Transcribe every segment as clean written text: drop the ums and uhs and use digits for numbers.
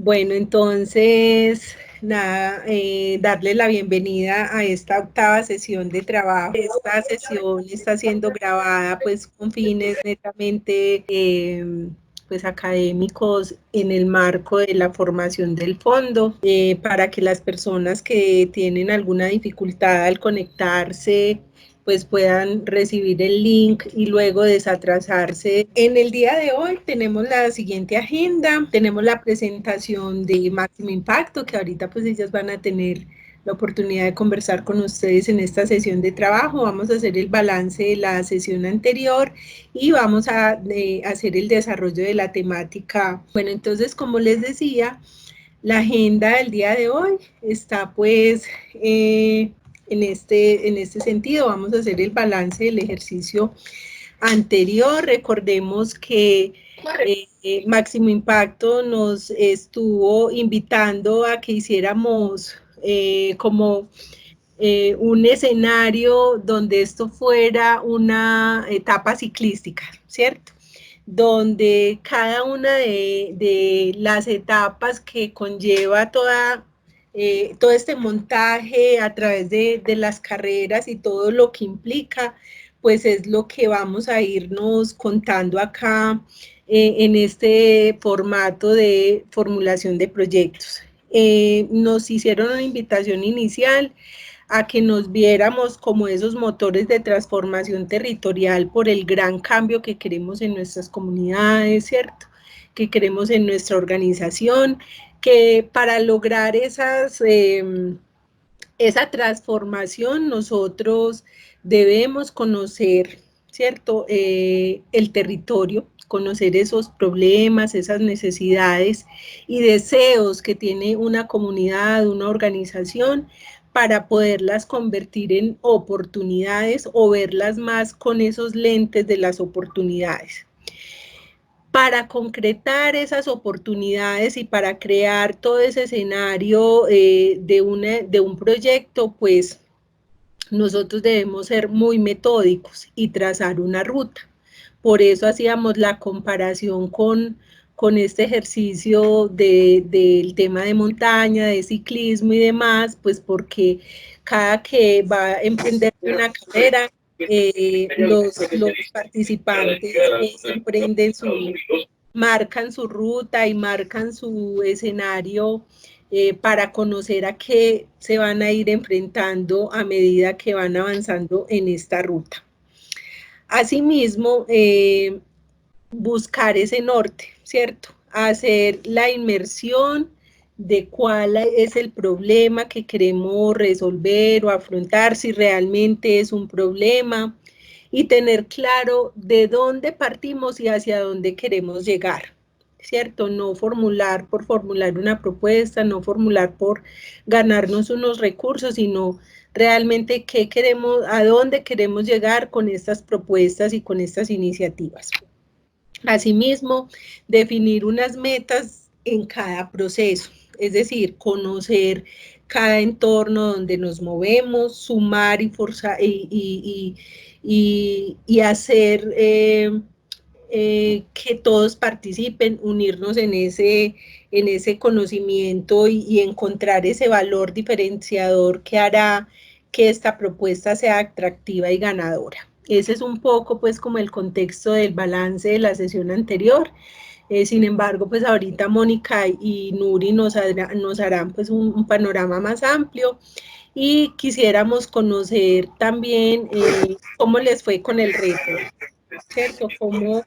Bueno, entonces, nada, darle la bienvenida a esta octava sesión de trabajo. Esta sesión está siendo grabada pues con fines netamente pues académicos en el marco de la formación del fondo, para que las personas que tienen alguna dificultad al conectarse pues puedan recibir el link y luego desatrasarse. En el día de hoy tenemos la siguiente agenda, tenemos la presentación de Máximo Impacto, que ahorita pues ellas van a tener la oportunidad de conversar con ustedes en esta sesión de trabajo. Vamos a hacer el balance de la sesión anterior y vamos a hacer el desarrollo de la temática. Bueno, entonces, como les decía, la agenda del día de hoy está pues en este sentido. Vamos a hacer el balance del ejercicio anterior. Recordemos que Máximo Impacto nos estuvo invitando a que hiciéramos como un escenario donde esto fuera una etapa ciclística, ¿cierto? Donde cada una de las etapas que conlleva todo este montaje a través de las carreras y todo lo que implica, pues es lo que vamos a irnos contando acá en este formato de formulación de proyectos. Nos hicieron una invitación inicial a que nos viéramos como esos motores de transformación territorial por el gran cambio que queremos en nuestras comunidades, ¿cierto? Que queremos en nuestra organización, que para lograr esa transformación nosotros debemos conocer, ¿cierto? El territorio, conocer esos problemas, esas necesidades y deseos que tiene una comunidad, una organización, para poderlas convertir en oportunidades o verlas más con esos lentes de las oportunidades. Para concretar esas oportunidades y para crear todo ese escenario de un proyecto, pues nosotros debemos ser muy metódicos y trazar una ruta. Por eso hacíamos la comparación con este ejercicio del tema de montaña, de ciclismo y demás, pues porque cada que va a emprender una carrera, los participantes emprenden marcan su ruta y marcan su escenario para conocer a qué se van a ir enfrentando a medida que van avanzando en esta ruta. Asimismo, buscar ese norte, ¿cierto? Hacer la inmersión de cuál es el problema que queremos resolver o afrontar, si realmente es un problema, y tener claro de dónde partimos y hacia dónde queremos llegar, ¿cierto? No formular por formular una propuesta, no formular por ganarnos unos recursos, sino realmente qué queremos, a dónde queremos llegar con estas propuestas y con estas iniciativas. Asimismo, definir unas metas en cada proceso, es decir, conocer cada entorno donde nos movemos, sumar y, forzar, y hacer que todos participen, unirnos en ese conocimiento y encontrar ese valor diferenciador que hará que esta propuesta sea atractiva y ganadora. Ese es un poco pues como el contexto del balance de la sesión anterior. Sin embargo, pues ahorita Mónica y Nuri nos harán pues un panorama más amplio y quisiéramos conocer también cómo les fue con el reto, ¿cierto? Cómo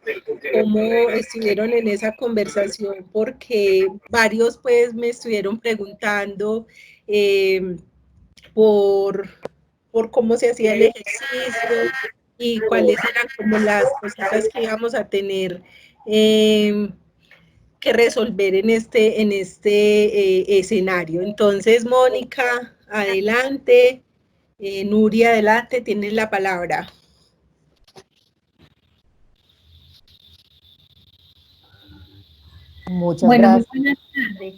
estuvieron en esa conversación, porque varios pues me estuvieron preguntando por, por cómo se hacía el ejercicio y cuáles eran como las cositas que íbamos a tener que resolver en este escenario. Entonces, Mónica, adelante. Nuria, adelante, tienes la palabra. Muchas Bueno, muy gracias. buenas tardes.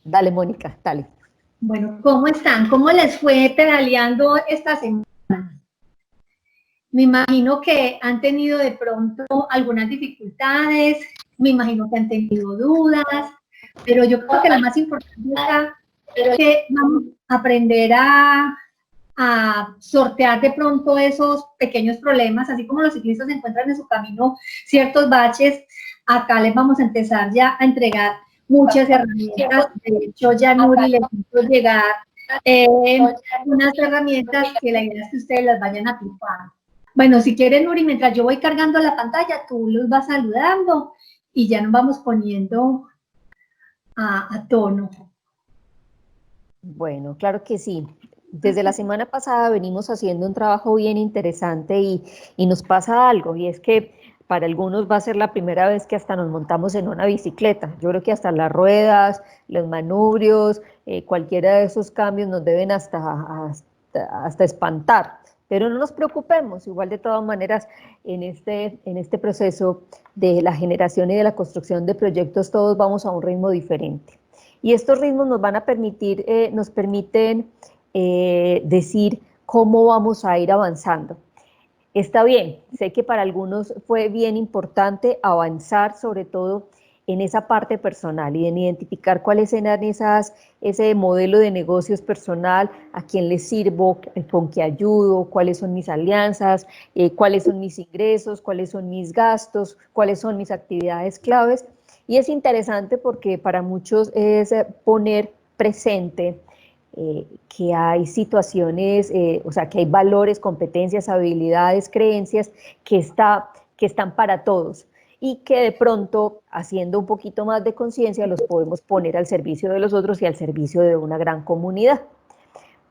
Dale, Mónica, dale. Bueno, ¿cómo están? ¿Cómo les fue pedaleando esta semana? Me imagino que han tenido de pronto algunas dificultades, me imagino que han tenido dudas, pero yo creo que lo más importante es que vamos a aprender a sortear de pronto esos pequeños problemas, así como los ciclistas encuentran en su camino ciertos baches. Acá les vamos a empezar ya a entregar muchas herramientas. De hecho, ya Nuri les hizo llegar unas herramientas que la idea es que ustedes las vayan aplicando. Bueno, si quieren, Nuri, mientras yo voy cargando la pantalla, tú los vas saludando y ya nos vamos poniendo a tono. Bueno, claro que sí. Desde la semana pasada venimos haciendo un trabajo bien interesante y nos pasa algo, y es que para algunos va a ser la primera vez que hasta nos montamos en una bicicleta. Yo creo que hasta las ruedas, los manubrios, cualquiera de esos cambios nos deben hasta espantar. Pero no nos preocupemos, igual de todas maneras en este proceso de la generación y de la construcción de proyectos todos vamos a un ritmo diferente. Y estos ritmos nos van a permitir, nos permiten decir cómo vamos a ir avanzando. Está bien, sé que para algunos fue bien importante avanzar sobre todo en esa parte personal y en identificar cuáles eran ese modelo de negocios personal, a quién les sirvo, con qué ayudo, cuáles son mis alianzas, cuáles son mis ingresos, cuáles son mis gastos, cuáles son mis actividades claves. Y es interesante porque para muchos es poner presente que hay situaciones, o sea, que hay valores, competencias, habilidades, creencias que están para todos y que de pronto, haciendo un poquito más de conciencia, los podemos poner al servicio de los otros y al servicio de una gran comunidad.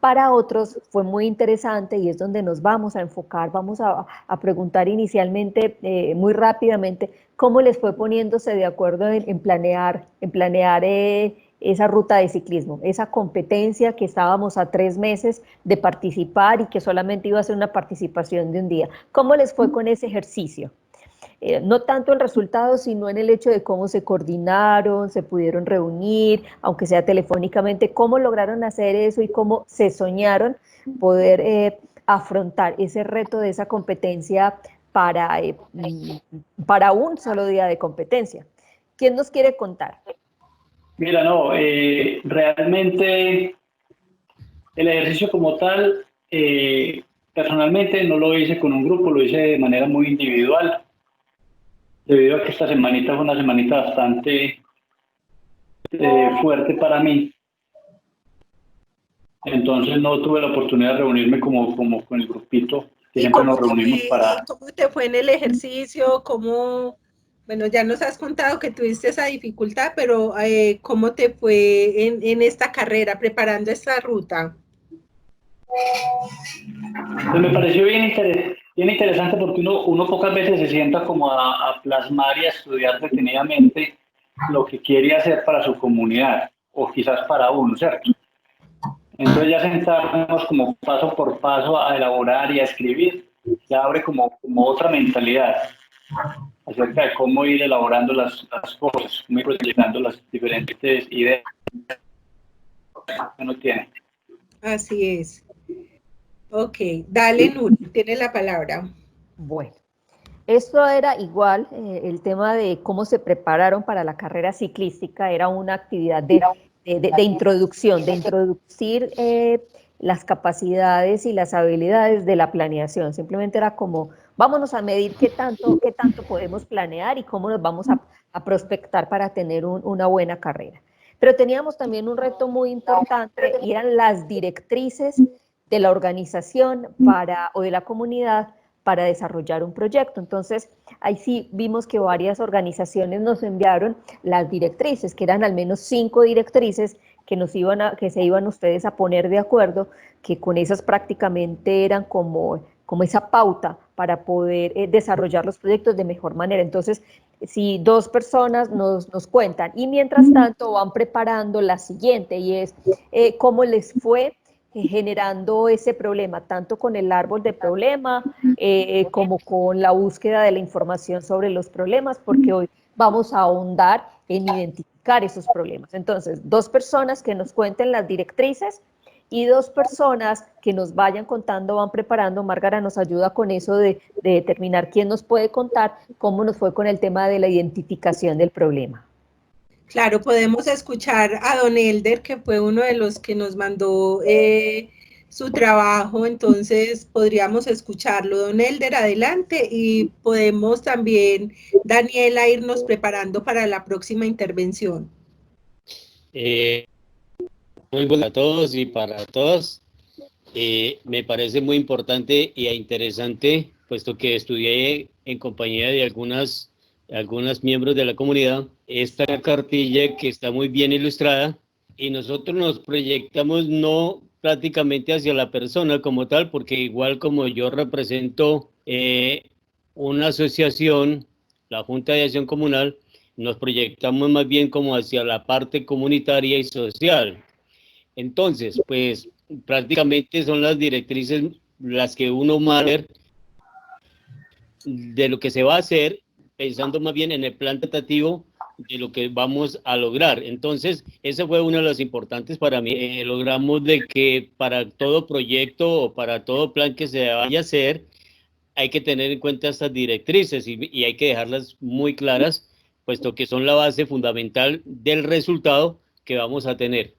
Para otros fue muy interesante y es donde nos vamos a enfocar, vamos a preguntar inicialmente, muy rápidamente, cómo les fue poniéndose de acuerdo en planear esa ruta de ciclismo, esa competencia que estábamos a 3 meses de participar y que solamente iba a ser una participación de un día. ¿Cómo les fue con ese ejercicio? No tanto el resultado, sino en el hecho de cómo se coordinaron, se pudieron reunir, aunque sea telefónicamente, cómo lograron hacer eso y cómo se soñaron poder afrontar ese reto de esa competencia para un solo día de competencia. ¿Quién nos quiere contar? Mira, no, realmente el ejercicio como tal, personalmente no lo hice con un grupo, lo hice de manera muy individual, debido a que esta semanita fue una semanita bastante fuerte para mí. Entonces no tuve la oportunidad de reunirme como con el grupito que siempre nos reunimos para... ¿Cómo te fue en el ejercicio? ¿Cómo, bueno, ya nos has contado que tuviste esa dificultad, pero ¿cómo te fue en esta carrera, preparando esta ruta? Pues me pareció bien interesante porque uno pocas veces se sienta como a plasmar y a estudiar detenidamente lo que quiere hacer para su comunidad o quizás para uno, ¿cierto? Entonces ya sentarnos como paso por paso a elaborar y a escribir, ya abre como otra mentalidad acerca de cómo ir elaborando las cosas, cómo ir proyectando las diferentes ideas que uno tiene. Así es. Ok, dale, Nuri, tiene la palabra. Bueno, esto era igual, el tema de cómo se prepararon para la carrera ciclística, era una actividad de introducción, de introducir las capacidades y las habilidades de la planeación. Simplemente era como, vámonos a medir qué tanto podemos planear y cómo nos vamos a prospectar para tener una buena carrera. Pero teníamos también un reto muy importante y eran las directrices de la organización o de la comunidad para desarrollar un proyecto. Entonces, ahí sí vimos que varias organizaciones nos enviaron las directrices, que eran al menos 5 directrices que se iban ustedes a poner de acuerdo, que con esas prácticamente eran como esa pauta para poder desarrollar los proyectos de mejor manera. Entonces, si 2 personas nos cuentan y mientras tanto van preparando la siguiente y es cómo les fue generando ese problema, tanto con el árbol de problema como con la búsqueda de la información sobre los problemas, porque hoy vamos a ahondar en identificar esos problemas. Entonces, 2 personas que nos cuenten las directrices y 2 personas que nos vayan contando, van preparando. Márgara nos ayuda con eso de determinar quién nos puede contar cómo nos fue con el tema de la identificación del problema. Claro, podemos escuchar a don Elder, que fue uno de los que nos mandó su trabajo, entonces podríamos escucharlo. Don Elder, adelante, y podemos también, Daniela, irnos preparando para la próxima intervención. Eh, Muy buenas a todos y para todas. Me parece muy importante e interesante, puesto que estudié en compañía de algunas miembros de la comunidad, esta cartilla que está muy bien ilustrada, y nosotros nos proyectamos no prácticamente hacia la persona como tal, porque igual como yo represento una asociación, la Junta de Acción Comunal, nos proyectamos más bien como hacia la parte comunitaria y social. Entonces, pues prácticamente son las directrices las que uno va a ver de lo que se va a hacer, pensando más bien en el plan tratativo de lo que vamos a lograr. Entonces, esa fue una de las importantes para mí. Logramos de que para todo proyecto o para todo plan que se vaya a hacer, hay que tener en cuenta estas directrices y hay que dejarlas muy claras, puesto que son la base fundamental del resultado que vamos a tener.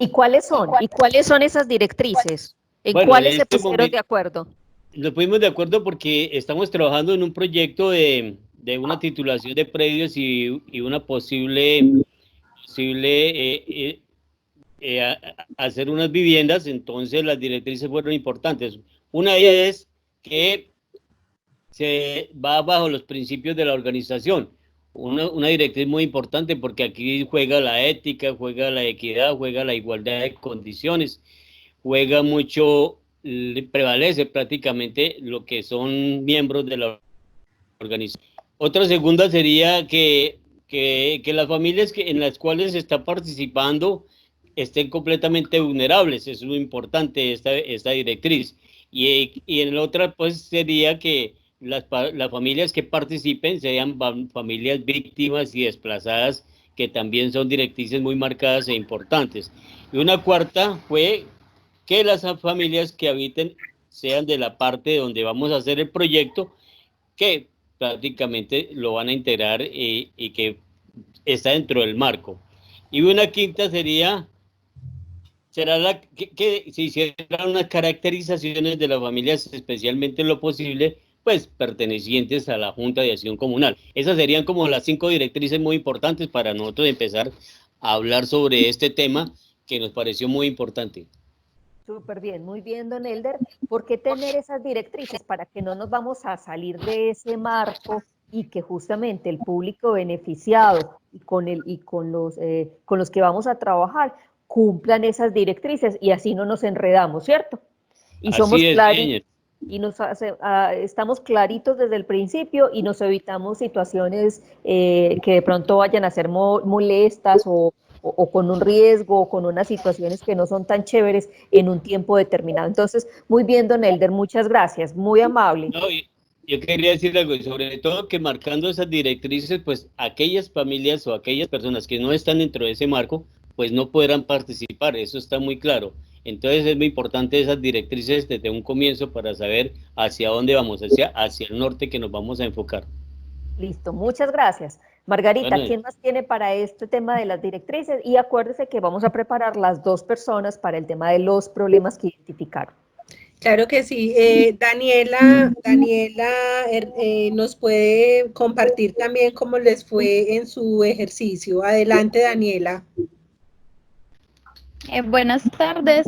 ¿Y cuáles son? ¿Y cuáles son esas directrices? ¿En Bueno, cuáles en se este pusieron momento de acuerdo? nos fuimos de acuerdo porque estamos trabajando en un proyecto de una titulación de predios y una posible hacer unas viviendas. Entonces las directrices fueron importantes. Una de ellas es que se va bajo los principios de la organización. Una directriz muy importante porque aquí juega la ética, juega la equidad, juega la igualdad de condiciones, juega mucho, prevalece prácticamente lo que son miembros de la organización. Otra segunda sería que las familias en las cuales se está participando estén completamente vulnerables. Eso es muy importante, esta directriz. Y en la otra, pues, sería que las familias que participen sean familias víctimas y desplazadas, que también son directrices muy marcadas e importantes. Y una cuarta fue que las familias que habiten sean de la parte donde vamos a hacer el proyecto, que prácticamente lo van a integrar y que está dentro del marco. Y una quinta será que se hicieran unas caracterizaciones de las familias, especialmente en lo posible, pues pertenecientes a la Junta de Acción Comunal. Esas serían como las 5 directrices muy importantes para nosotros empezar a hablar sobre este tema que nos pareció muy importante. Súper bien, muy bien, don Elder. ¿Por qué tener esas directrices? Para que no nos vamos a salir de ese marco y que justamente el público beneficiado y con los que vamos a trabajar cumplan esas directrices y así no nos enredamos, ¿cierto? Y somos Así es, claritos y estamos claritos desde el principio y nos evitamos situaciones que de pronto vayan a ser molestas o con un riesgo o con unas situaciones que no son tan chéveres en un tiempo determinado. Entonces, muy bien, don Elder, muchas gracias, muy amable. No, yo quería decir algo, y sobre todo que marcando esas directrices, pues aquellas familias o aquellas personas que no están dentro de ese marco, pues no podrán participar, eso está muy claro. Entonces es muy importante esas directrices desde un comienzo para saber hacia dónde vamos, hacia el norte que nos vamos a enfocar. Listo, muchas gracias. Margarita, Bueno, ¿quién más tiene para este tema de las directrices? Y acuérdese que vamos a preparar las 2 personas para el tema de los problemas que identificaron. Claro que sí. Daniela nos puede compartir también cómo les fue en su ejercicio. Adelante, Daniela. Buenas tardes.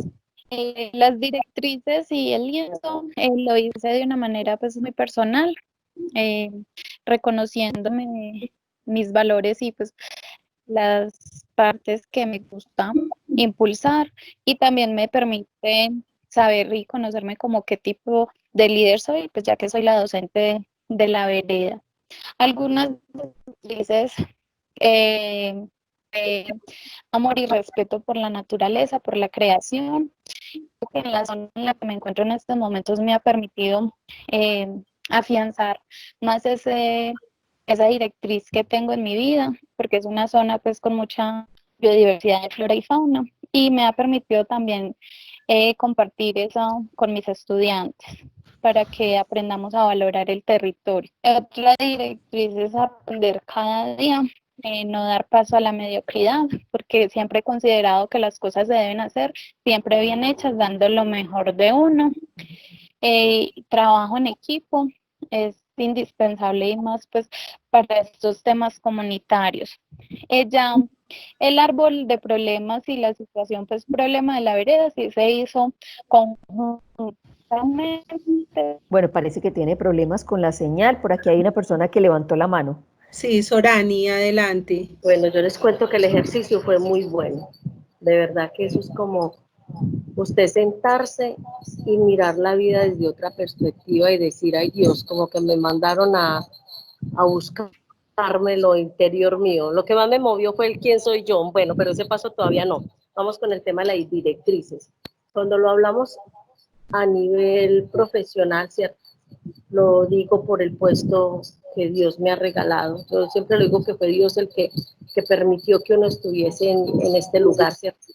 Las directrices y el lienzo lo hice de una manera pues muy personal, eh, reconociéndome mis valores y pues las partes que me gustan impulsar, y también me permite saber y conocerme como qué tipo de líder soy, pues ya que soy la docente de la vereda. Algunas directrices eh, amor y respeto por la naturaleza, por la creación. En la zona en la que me encuentro en estos momentos me ha permitido afianzar más esa directriz que tengo en mi vida, porque es una zona pues con mucha biodiversidad de flora y fauna, y me ha permitido también compartir eso con mis estudiantes para que aprendamos a valorar el territorio. Otra directriz es aprender cada día no dar paso a la mediocridad, porque siempre he considerado que las cosas se deben hacer siempre bien hechas, dando lo mejor de uno. Trabajo en equipo es indispensable y más pues para estos temas comunitarios. Ya el árbol de problemas y la situación pues problema de la vereda sí se hizo conjuntamente. Bueno, parece que tiene problemas con la señal. Por aquí hay una persona que levantó la mano. Sí, Sorani, adelante. Bueno, yo les cuento que el ejercicio fue muy bueno. De verdad que eso es como usted sentarse y mirar la vida desde otra perspectiva y decir, ay Dios, como que me mandaron a buscarme lo interior mío. Lo que más me movió fue el quién soy yo. Bueno, pero ese paso todavía no. Vamos con el tema de las directrices. Cuando lo hablamos a nivel profesional, ¿cierto? Lo digo por el puesto que Dios me ha regalado. Yo siempre lo digo que fue Dios el que permitió que uno estuviese en este lugar, ¿cierto?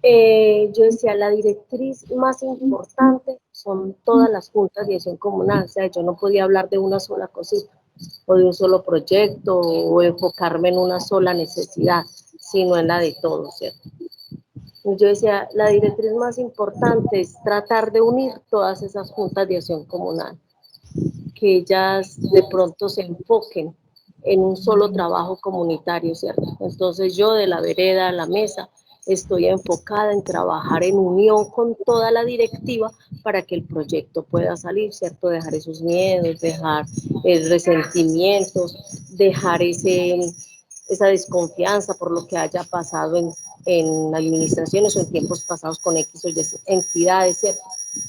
Yo decía, la directriz más importante son todas las juntas de acción comunal. O sea, yo no podía hablar de una sola cosita, o de un solo proyecto, o enfocarme en una sola necesidad, sino en la de todos, ¿cierto? Yo decía, la directriz más importante es tratar de unir todas esas juntas de acción comunal, que ellas de pronto se enfoquen en un solo trabajo comunitario, ¿cierto? Entonces yo de la vereda a la mesa estoy enfocada en trabajar en unión con toda la directiva para que el proyecto pueda salir, ¿cierto? Dejar esos miedos, dejar resentimientos, dejar esa desconfianza por lo que haya pasado en administraciones o en tiempos pasados con X o Y entidades, ¿cierto?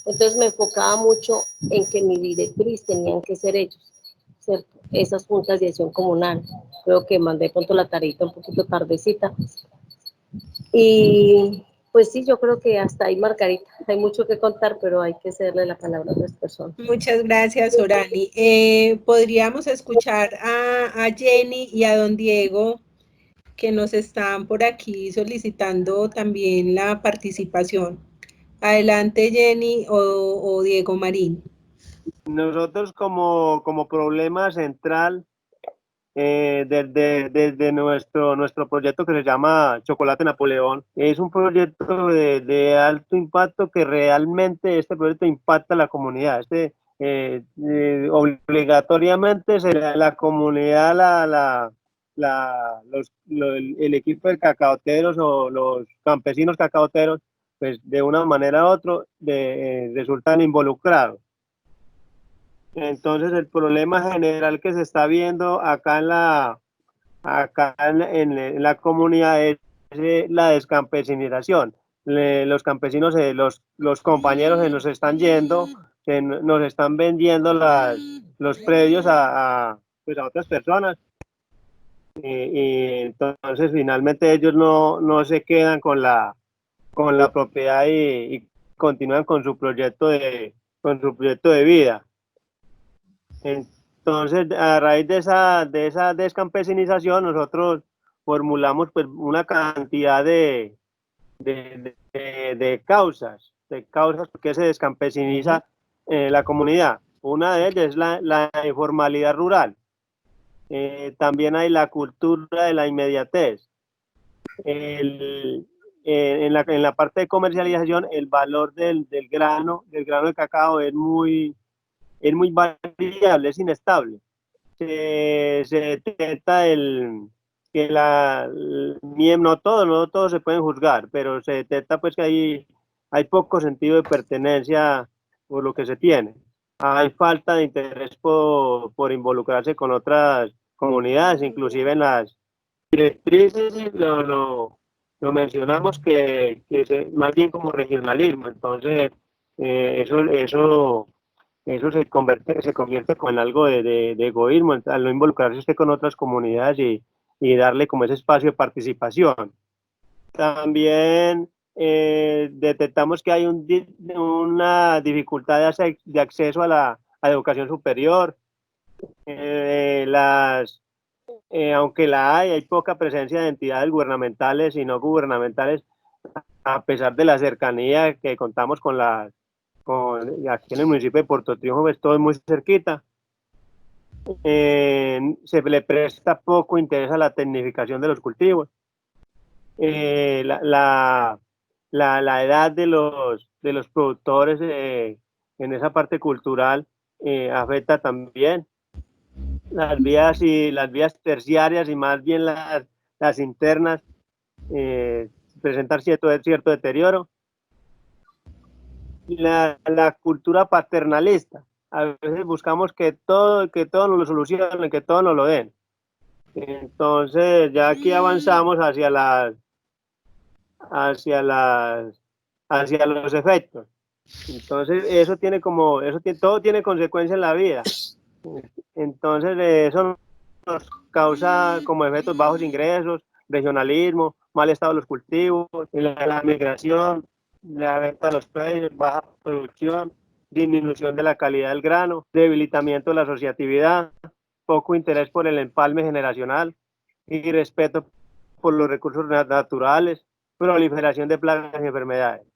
Entonces me enfocaba mucho en que mi directriz tenían que ser ellos, ¿cierto? Esas juntas de acción comunal. Creo que mandé pronto la tareita un poquito tardecita. Y pues sí, yo creo que hasta ahí, Margarita, hay mucho que contar, pero hay que cederle la palabra a las personas. Muchas gracias, Sorani. Podríamos escuchar a Jenny y a don Diego, que nos están por aquí solicitando también la participación. Adelante, Jenny o Diego Marín. Nosotros como problema central, desde nuestro proyecto que se llama Chocolate Napoleón, es un proyecto de alto impacto que realmente este proyecto impacta a la comunidad. Obligatoriamente será la comunidad, el equipo de cacaoteros o los campesinos cacaoteros, pues de una manera u otra resultan involucrados. Entonces el problema general que se está viendo acá en la comunidad es la descampesinización. Los campesinos, los compañeros se nos están yendo, nos están vendiendo los predios pues a otras personas. Y entonces finalmente ellos no se quedan con la propiedad y continúan con su proyecto de vida. Entonces, a raíz de esa descampesinización, nosotros formulamos pues una cantidad de causas por qué se descampesiniza la comunidad. Una de ellas es la informalidad rural. También hay la cultura de la inmediatez. En la parte de comercialización, el valor del grano de cacao es muy variable, es inestable. Se detecta que no todos se pueden juzgar, pero se detecta pues que hay poco sentido de pertenencia por lo que se tiene. Hay falta de interés por involucrarse con otras comunidades, inclusive en las directrices lo mencionamos que más bien como regionalismo. Entonces eso se convierte con algo de egoísmo al no involucrarse usted con otras comunidades y darle como ese espacio de participación. También detectamos que hay una dificultad de acceso a la educación superior. Aunque hay poca presencia de entidades gubernamentales y no gubernamentales, a pesar de la cercanía que contamos aquí en el municipio de Puerto Triunfo, pues todo es muy cerquita. se le presta poco interés a la tecnificación de los cultivos. La edad de los productores en esa parte cultural afecta también las vías terciarias y más bien las internas presentan cierto deterioro. La cultura paternalista, a veces buscamos que todo nos lo solucionen, que todo nos lo den. Entonces ya aquí avanzamos hacia los efectos. Entonces todo tiene consecuencia en la vida. Entonces eso nos causa como efectos bajos ingresos, regionalismo, mal estado de los cultivos, la migración, la venta de los precios, baja producción, disminución de la calidad del grano, debilitamiento de la asociatividad, poco interés por el empalme generacional y respeto por los recursos naturales, proliferación de plagas y enfermedades.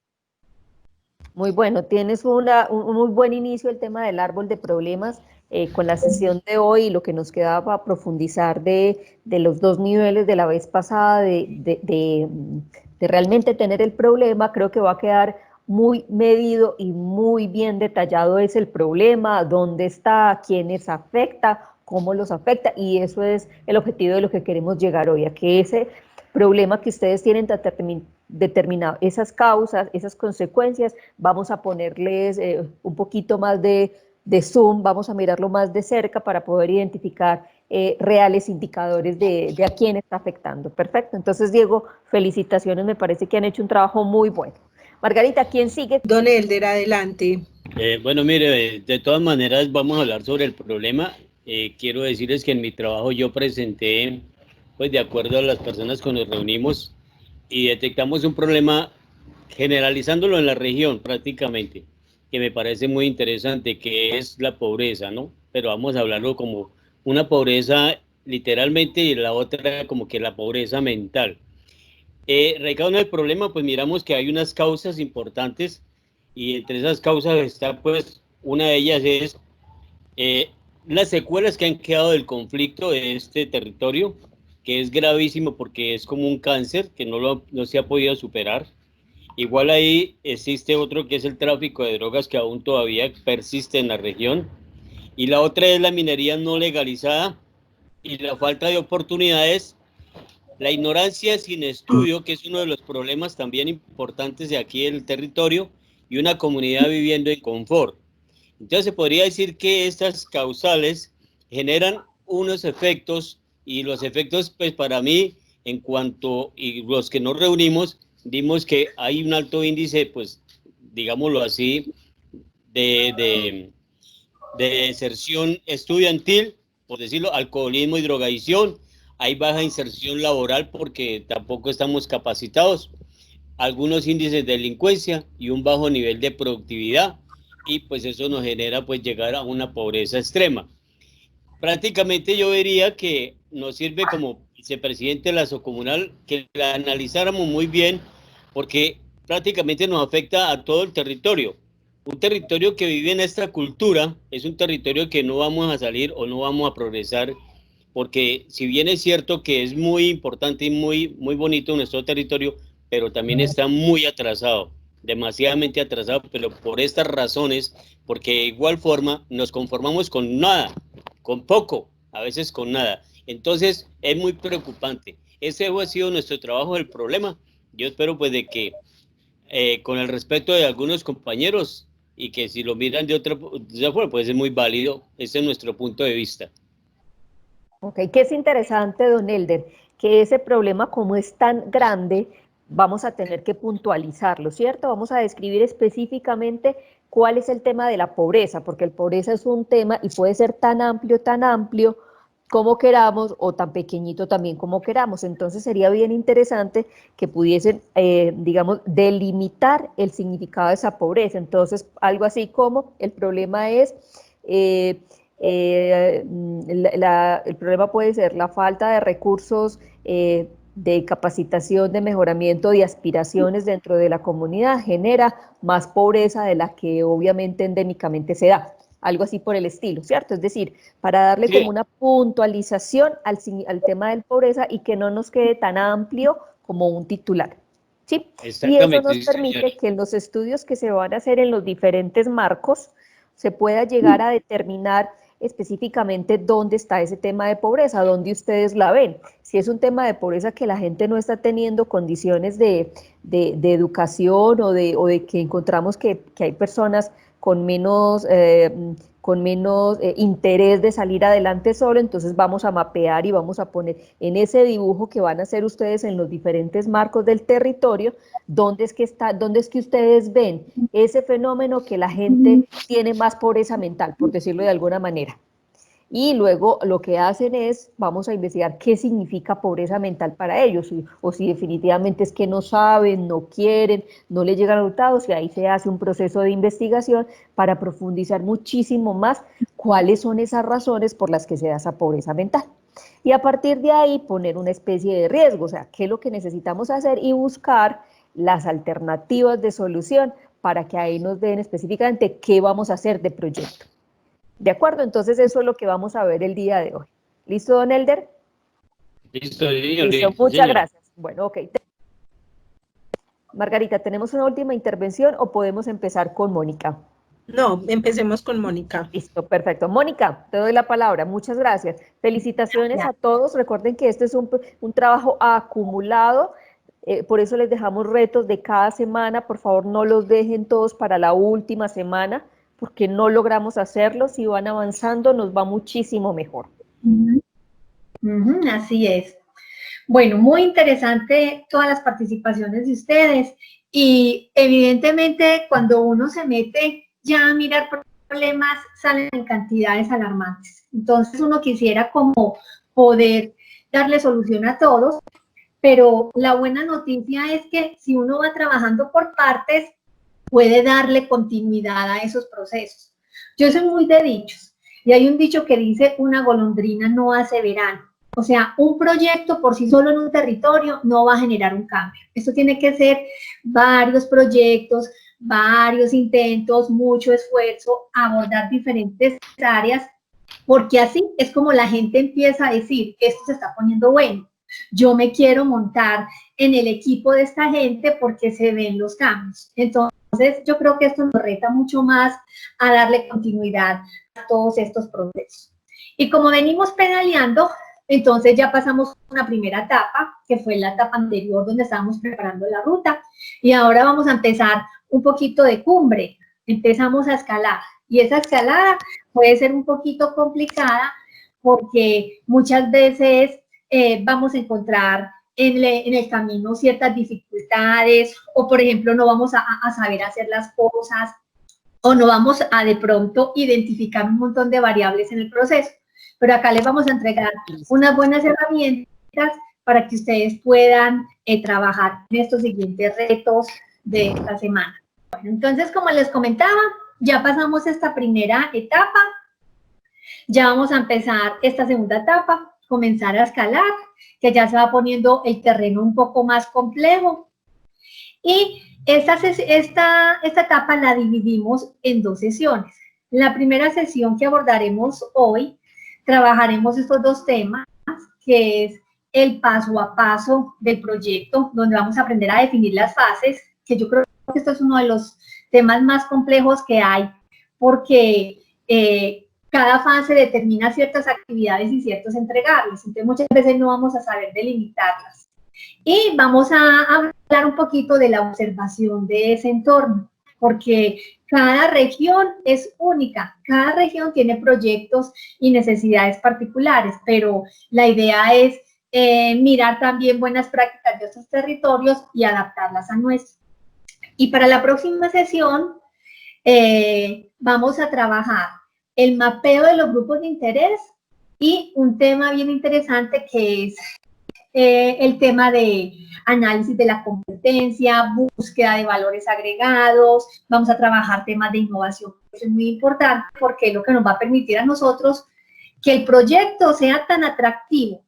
Muy bueno, tienes un muy buen inicio el tema del árbol de problemas con la sesión de hoy y lo que nos quedaba para profundizar de los dos niveles de la vez pasada, de realmente tener el problema. Creo que va a quedar muy medido y muy bien detallado es el problema, dónde está, a quiénes afecta, cómo los afecta, y eso es el objetivo de lo que queremos llegar hoy, a que ese problema que ustedes tienen determinado, esas causas, esas consecuencias, vamos a ponerles un poquito más de zoom, vamos a mirarlo más de cerca para poder identificar reales indicadores de a quién está afectando. Perfecto, entonces Diego, felicitaciones, me parece que han hecho un trabajo muy bueno. Margarita, ¿quién sigue? Don Elder, adelante. Bueno, mire, de todas maneras vamos a hablar sobre el problema. Quiero decirles que en mi trabajo yo presenté, pues de acuerdo a las personas con las que nos reunimos, y detectamos un problema generalizándolo en la región prácticamente, que me parece muy interesante, que es la pobreza, ¿no? Pero vamos a hablarlo como una pobreza literalmente y la otra como que la pobreza mental. Radicado en el problema, pues miramos que hay unas causas importantes y entre esas causas está, pues, una de ellas es las secuelas que han quedado del conflicto de este territorio, que es gravísimo porque es como un cáncer que no se ha podido superar. Igual ahí existe otro que es el tráfico de drogas que aún todavía persiste en la región. Y la otra es la minería no legalizada y la falta de oportunidades, la ignorancia sin estudio, que es uno de los problemas también importantes de aquí del territorio, y una comunidad viviendo en confort. Entonces se podría decir que estas causales generan unos efectos, y los efectos, pues para mí, en cuanto, y los que nos reunimos, vimos que hay un alto índice, pues, digámoslo así, de deserción estudiantil, por decirlo, alcoholismo y drogadicción. Hay baja inserción laboral porque tampoco estamos capacitados, algunos índices de delincuencia y un bajo nivel de productividad, y pues eso nos genera pues llegar a una pobreza extrema. Prácticamente yo diría que nos sirve como vicepresidente de la Socomunal que la analizáramos muy bien, porque prácticamente nos afecta a todo el territorio. Un territorio que vive en esta cultura es un territorio que no vamos a salir o no vamos a progresar, porque si bien es cierto que es muy importante y muy bonito nuestro territorio, pero también está muy atrasado, demasiadamente atrasado, pero por estas razones, porque de igual forma nos conformamos con nada, con poco, a veces con nada. Entonces es muy preocupante. Ese ha sido nuestro trabajo del problema. Yo espero pues de que con el respeto de algunos compañeros, y que si lo miran de otra forma, pues es muy válido. Ese es nuestro punto de vista. Ok, que es interesante, don Elder, que ese problema, como es tan grande, vamos a tener que puntualizarlo, ¿cierto? Vamos a describir específicamente cuál es el tema de la pobreza, porque la pobreza es un tema y puede ser tan amplio como queramos, o tan pequeñito también como queramos. Entonces sería bien interesante que pudiesen, digamos, delimitar el significado de esa pobreza. Entonces, algo así como el problema es... el problema puede ser la falta de recursos de capacitación, de mejoramiento, de aspiraciones dentro de la comunidad, genera más pobreza de la que obviamente endémicamente se da. algo así por el estilo, ¿cierto? Es decir, para darle Sí. como una puntualización al tema de la pobreza y que no nos quede tan amplio como un titular, ¿sí? Y eso Exactamente, nos sí, permite señora. que en los estudios que se van a hacer en los diferentes marcos se pueda llegar a determinar específicamente dónde está ese tema de pobreza, dónde ustedes la ven. Si es un tema de pobreza que la gente no está teniendo condiciones de educación o de que encontramos que hay personas con menos interés de salir adelante solo, entonces vamos a mapear y vamos a poner en ese dibujo que van a hacer ustedes en los diferentes marcos del territorio, dónde es que ustedes ven ese fenómeno que la gente tiene más pobreza mental, por decirlo de alguna manera. Y luego lo que hacen es, vamos a investigar qué significa pobreza mental para ellos, o si definitivamente es que no saben, no quieren, no les llegan resultados, y ahí se hace un proceso de investigación para profundizar muchísimo más cuáles son esas razones por las que se da esa pobreza mental. Y a partir de ahí poner una especie de riesgo, o sea, qué es lo que necesitamos hacer y buscar las alternativas de solución para que ahí nos den específicamente qué vamos a hacer de proyecto. ¿De acuerdo? Entonces eso es lo que vamos a ver el día de hoy. ¿Listo, don Elder? Listo, señor. Listo, muchas gracias. Bueno, ok. Margarita, ¿tenemos una última intervención o podemos empezar con Mónica? No, empecemos con Mónica. Listo, perfecto. Mónica, te doy la palabra. Muchas gracias. Felicitaciones a todos. Recuerden que este es un trabajo acumulado. Por eso les dejamos retos de cada semana. Por favor, no los dejen todos para la última semana, porque no logramos hacerlo. Si van avanzando, nos va muchísimo mejor. Así es. Bueno, muy interesante todas las participaciones de ustedes y evidentemente cuando uno se mete ya a mirar problemas salen en cantidades alarmantes. Entonces uno quisiera como poder darle solución a todos, pero la buena noticia es que si uno va trabajando por partes, puede darle continuidad a esos procesos. Yo soy muy de dichos y hay un dicho que dice una golondrina no hace verano. O sea, un proyecto por sí solo en un territorio no va a generar un cambio. Esto tiene que ser varios proyectos, varios intentos, mucho esfuerzo, abordar diferentes áreas, porque así es como la gente empieza a decir, esto se está poniendo bueno. Yo me quiero montar en el equipo de esta gente porque se ven los cambios. Entonces, yo creo que esto nos reta mucho más a darle continuidad a todos estos procesos. Y como venimos pedaleando, entonces ya pasamos una primera etapa, que fue la etapa anterior donde estábamos preparando la ruta, y ahora vamos a empezar un poquito de cumbre, empezamos a escalar, y esa escalada puede ser un poquito complicada porque muchas veces vamos a encontrar en el camino ciertas dificultades, o por ejemplo no vamos a saber hacer las cosas, o no vamos a de pronto identificar un montón de variables en el proceso. Pero acá les vamos a entregar unas buenas herramientas para que ustedes puedan trabajar en estos siguientes retos de esta semana. Bueno, entonces, como les comentaba, ya pasamos esta primera etapa, ya vamos a empezar esta segunda etapa, comenzar a escalar, que ya se va poniendo el terreno un poco más complejo. Y esta etapa la dividimos en 2 sesiones. La primera sesión que abordaremos hoy, trabajaremos estos 2 temas, que es el paso a paso del proyecto, donde vamos a aprender a definir las fases, que yo creo que esto es uno de los temas más complejos que hay, porque cada fase determina ciertas actividades y ciertos entregables, entonces muchas veces no vamos a saber delimitarlas. Y vamos a hablar un poquito de la observación de ese entorno, porque cada región es única, cada región tiene proyectos y necesidades particulares, pero la idea es mirar también buenas prácticas de otros territorios y adaptarlas a nuestros. Y para la próxima sesión vamos a trabajar el mapeo de los grupos de interés y un tema bien interesante que es el tema de análisis de la competencia, búsqueda de valores agregados, vamos a trabajar temas de innovación. Eso es muy importante porque es lo que nos va a permitir a nosotros que el proyecto sea tan atractivo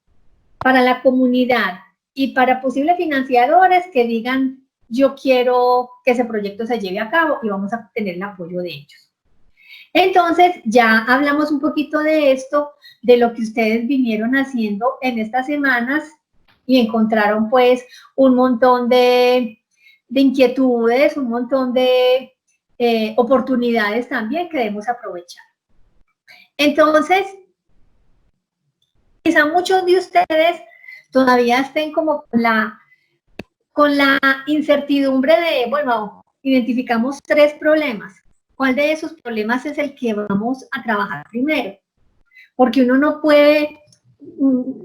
para la comunidad y para posibles financiadores que digan, yo quiero que ese proyecto se lleve a cabo y vamos a tener el apoyo de ellos. Entonces, ya hablamos un poquito de esto, de lo que ustedes vinieron haciendo en estas semanas y encontraron pues un montón de inquietudes, un montón de oportunidades también que debemos aprovechar. Entonces, quizá muchos de ustedes todavía estén como con la incertidumbre de, bueno, identificamos 3 problemas. ¿Cuál de esos problemas es el que vamos a trabajar primero? Porque uno no puede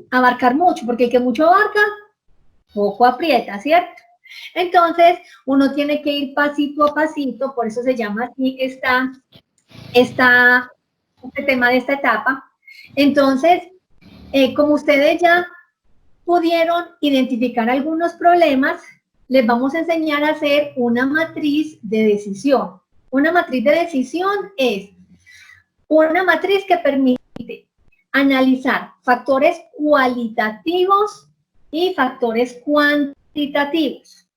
abarcar mucho, porque el que mucho abarca, poco aprieta, ¿cierto? Entonces, uno tiene que ir pasito a pasito, por eso se llama así este tema de esta etapa. Entonces, como ustedes ya pudieron identificar algunos problemas, les vamos a enseñar a hacer una matriz de decisión. Una matriz de decisión es una matriz que permite analizar factores cualitativos y factores cuantitativos.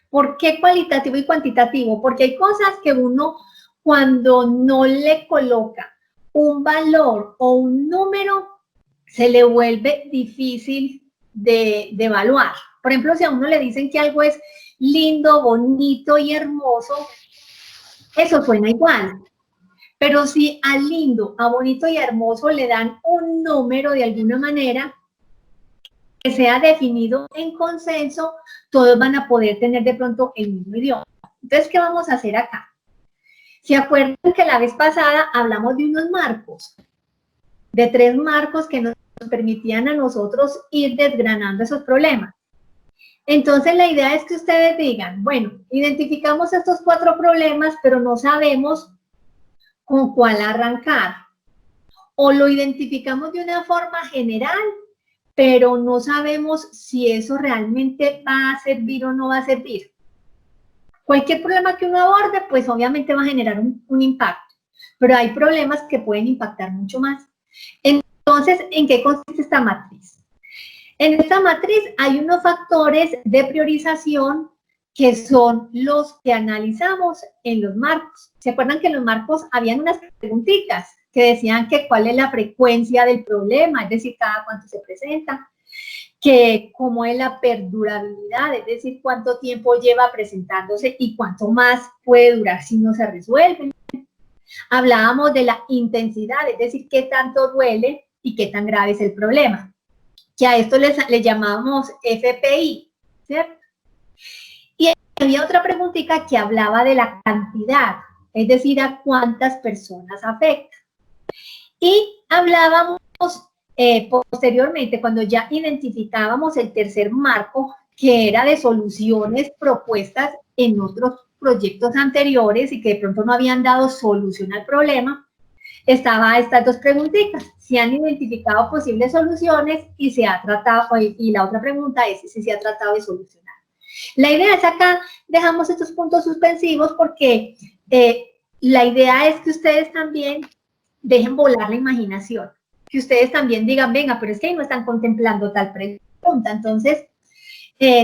¿Por qué cualitativo y cuantitativo? Porque hay cosas que uno, cuando no le coloca un valor o un número, se le vuelve difícil de evaluar. Por ejemplo, si a uno le dicen que algo es lindo, bonito y hermoso, eso suena igual. Pero si a lindo, a bonito y hermoso le dan un número de alguna manera que sea definido en consenso, todos van a poder tener de pronto el mismo idioma. Entonces, ¿qué vamos a hacer acá? ¿Se acuerdan que la vez pasada hablamos de unos marcos? De 3 marcos que nos permitían a nosotros ir desgranando esos problemas. Entonces, la idea es que ustedes digan, bueno, identificamos estos 4 problemas, pero no sabemos con cuál arrancar. O lo identificamos de una forma general, pero no sabemos si eso realmente va a servir o no va a servir. Cualquier problema que uno aborde, pues obviamente va a generar un impacto, pero hay problemas que pueden impactar mucho más. Entonces, ¿en qué consiste esta matriz? En esta matriz hay unos factores de priorización que son los que analizamos en los marcos. ¿Se acuerdan que en los marcos habían unas preguntitas que decían que cuál es la frecuencia del problema, es decir, cada cuánto se presenta, que cómo es la perdurabilidad, es decir, cuánto tiempo lleva presentándose y cuánto más puede durar si no se resuelve? Hablábamos de la intensidad, es decir, qué tanto duele y qué tan grave es el problema, que a esto le llamamos FPI, ¿cierto? Y había otra preguntita que hablaba de la cantidad, es decir, a cuántas personas afecta. Y hablábamos posteriormente, cuando ya identificábamos el tercer marco, que era de soluciones propuestas en otros proyectos anteriores y que de pronto no habían dado solución al problema, estaba estas 2 preguntitas, si han identificado posibles soluciones y se ha tratado, y la otra pregunta es si se ha tratado de solucionar. La idea es acá, dejamos estos puntos suspensivos porque la idea es que ustedes también dejen volar la imaginación, que ustedes también digan, venga, pero es que ahí no están contemplando tal pregunta. Entonces,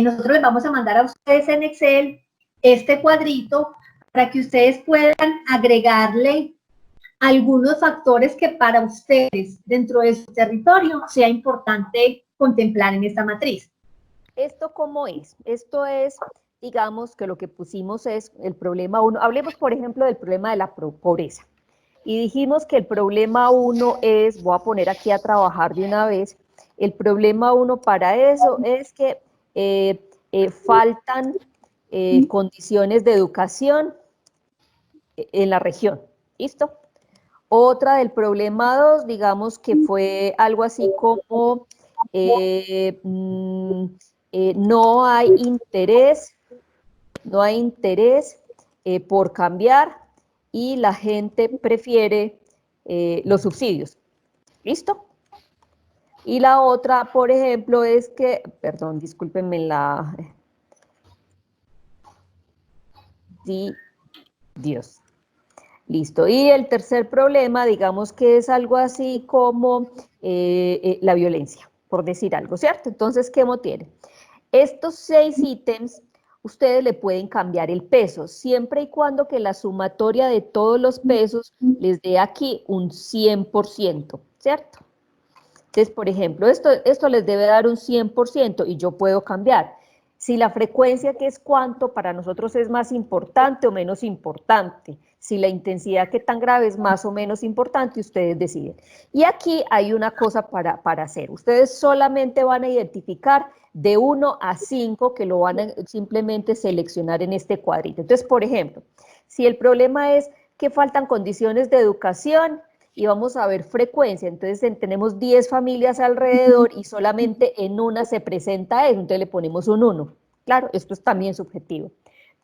nosotros les vamos a mandar a ustedes en Excel este cuadrito para que ustedes puedan agregarle algunos factores que para ustedes dentro de su territorio sea importante contemplar en esta matriz. ¿Esto cómo es? Esto es, digamos, que lo que pusimos es el problema 1. Hablemos, por ejemplo, del problema de la pobreza. Y dijimos que el problema 1 es, voy a poner aquí a trabajar de una vez, el problema 1 para eso es que faltan condiciones de educación en la región. ¿Listo? Otra del problema 2, digamos que fue algo así como no hay interés por cambiar y la gente prefiere los subsidios. ¿Listo? Y la otra, por ejemplo, es que, perdón, discúlpenme la... Sí, Dios. Listo. Y el tercer problema, digamos que es algo así como la violencia, por decir algo, ¿cierto? Entonces, ¿qué tiene? Estos 6 ítems ustedes le pueden cambiar el peso, siempre y cuando que la sumatoria de todos los pesos les dé aquí un 100%, ¿cierto? Entonces, por ejemplo, esto les debe dar un 100% y yo puedo cambiar. Si la frecuencia, que es cuánto, para nosotros es más importante o menos importante. Si la intensidad, que tan grave, es más o menos importante, ustedes deciden. Y aquí hay una cosa para hacer. Ustedes solamente van a identificar de 1 a 5, que lo van a simplemente seleccionar en este cuadrito. Entonces, por ejemplo, si el problema es que faltan condiciones de educación, y vamos a ver frecuencia, entonces tenemos 10 familias alrededor y solamente en una se presenta eso, entonces le ponemos un 1. Claro, esto es también subjetivo.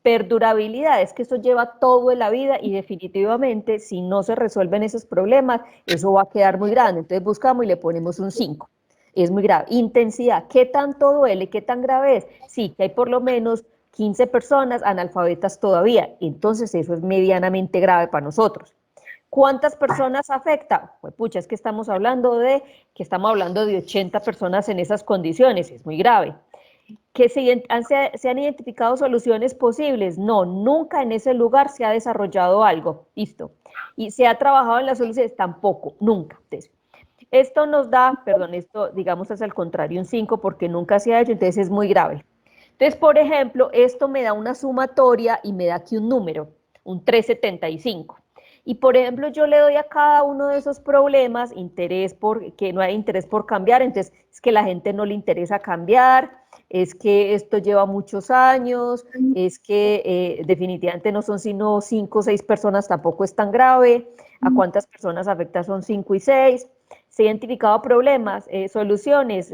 Perdurabilidad, es que eso lleva todo en la vida y definitivamente si no se resuelven esos problemas, eso va a quedar muy grande, entonces buscamos y le ponemos un 5. Es muy grave. Intensidad, ¿qué tanto duele? ¿Qué tan grave es? Sí, que hay por lo menos 15 personas analfabetas todavía, entonces eso es medianamente grave para nosotros. ¿Cuántas personas afecta? Pues pucha, es que estamos hablando de 80 personas en esas condiciones, es muy grave. ¿Que se han identificado soluciones posibles? No, nunca en ese lugar se ha desarrollado algo, listo. ¿Y se ha trabajado en las soluciones? Tampoco, nunca. Entonces, esto nos da, esto digamos es al contrario, un 5 porque nunca se ha hecho, entonces es muy grave. Entonces, por ejemplo, esto me da una sumatoria y me da aquí un número, un 375. Y por ejemplo, yo le doy a cada uno de esos problemas que no hay interés por cambiar, entonces es que la gente no le interesa cambiar, es que esto lleva muchos años, es que definitivamente no son sino 5 o 6 personas, tampoco es tan grave, a cuántas personas afecta son 5 y 6, se han identificado problemas, soluciones,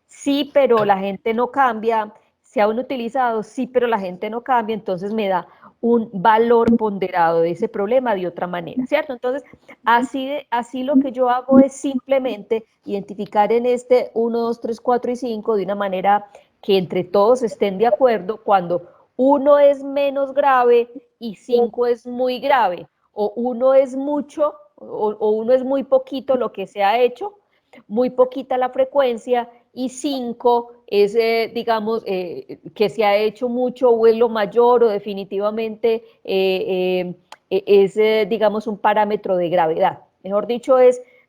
sí, pero la gente no cambia, se han utilizado, sí, pero la gente no cambia, entonces me da un valor ponderado de ese problema de otra manera, ¿cierto? Entonces, así lo que yo hago es simplemente identificar en este 1, 2, 3, 4 y 5 de una manera que entre todos estén de acuerdo cuando 1 es menos grave y 5 es muy grave, o 1 es mucho, o 1 es muy poquito lo que se ha hecho, muy poquita la frecuencia, y 5 es, digamos, que se ha hecho mucho o es lo mayor o definitivamente es, digamos, un parámetro de gravedad. Mejor dicho,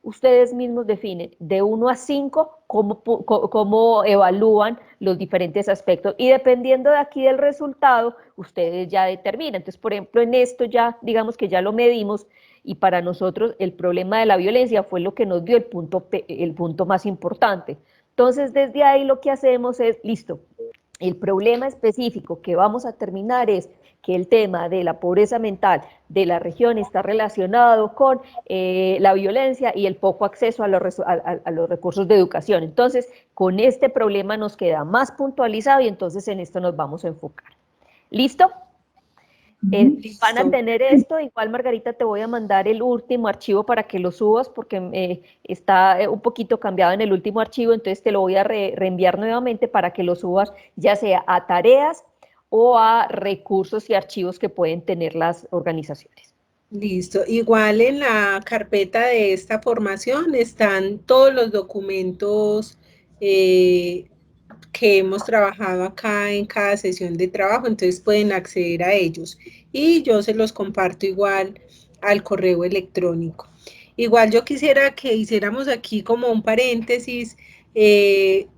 ustedes mismos definen de 1 a 5 cómo evalúan los diferentes aspectos y dependiendo de aquí del resultado, ustedes ya determinan. Entonces, por ejemplo, en esto ya, digamos que ya lo medimos y para nosotros el problema de la violencia fue lo que nos dio el punto más importante. Entonces, desde ahí lo que hacemos es, listo, el problema específico que vamos a terminar es que el tema de la pobreza mental de la región está relacionado con la violencia y el poco acceso a los recursos de educación. Entonces, con este problema nos queda más puntualizado y entonces en esto nos vamos a enfocar. ¿Listo? Van a tener esto, igual Margarita te voy a mandar el último archivo para que lo subas porque está un poquito cambiado en el último archivo, entonces te lo voy a reenviar nuevamente para que lo subas ya sea a tareas o a recursos y archivos que pueden tener las organizaciones. Listo, igual en la carpeta de esta formación están todos los documentos que hemos trabajado acá en cada sesión de trabajo, entonces pueden acceder a ellos y yo se los comparto igual al correo electrónico. Igual yo quisiera que hiciéramos aquí como un paréntesis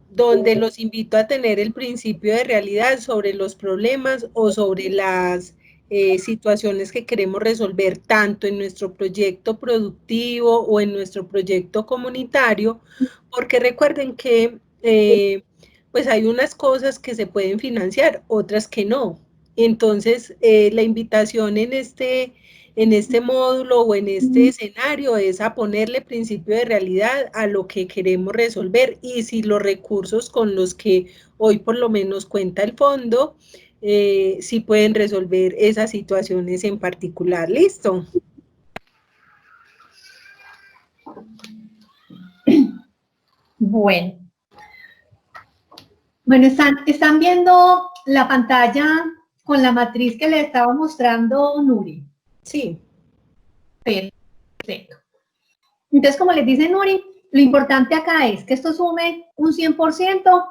donde los invito a tener el principio de realidad sobre los problemas o sobre las situaciones que queremos resolver tanto en nuestro proyecto productivo o en nuestro proyecto comunitario, porque recuerden que pues hay unas cosas que se pueden financiar, otras que no. Entonces, la invitación en este módulo o en este escenario es a ponerle principio de realidad a lo que queremos resolver y si los recursos con los que hoy por lo menos cuenta el fondo, sí pueden resolver esas situaciones en particular. ¿Listo? Bueno, están viendo la pantalla con la matriz que le estaba mostrando Nuri. Sí. Perfecto. Entonces, como les dice Nuri, lo importante acá es que esto sume un 100%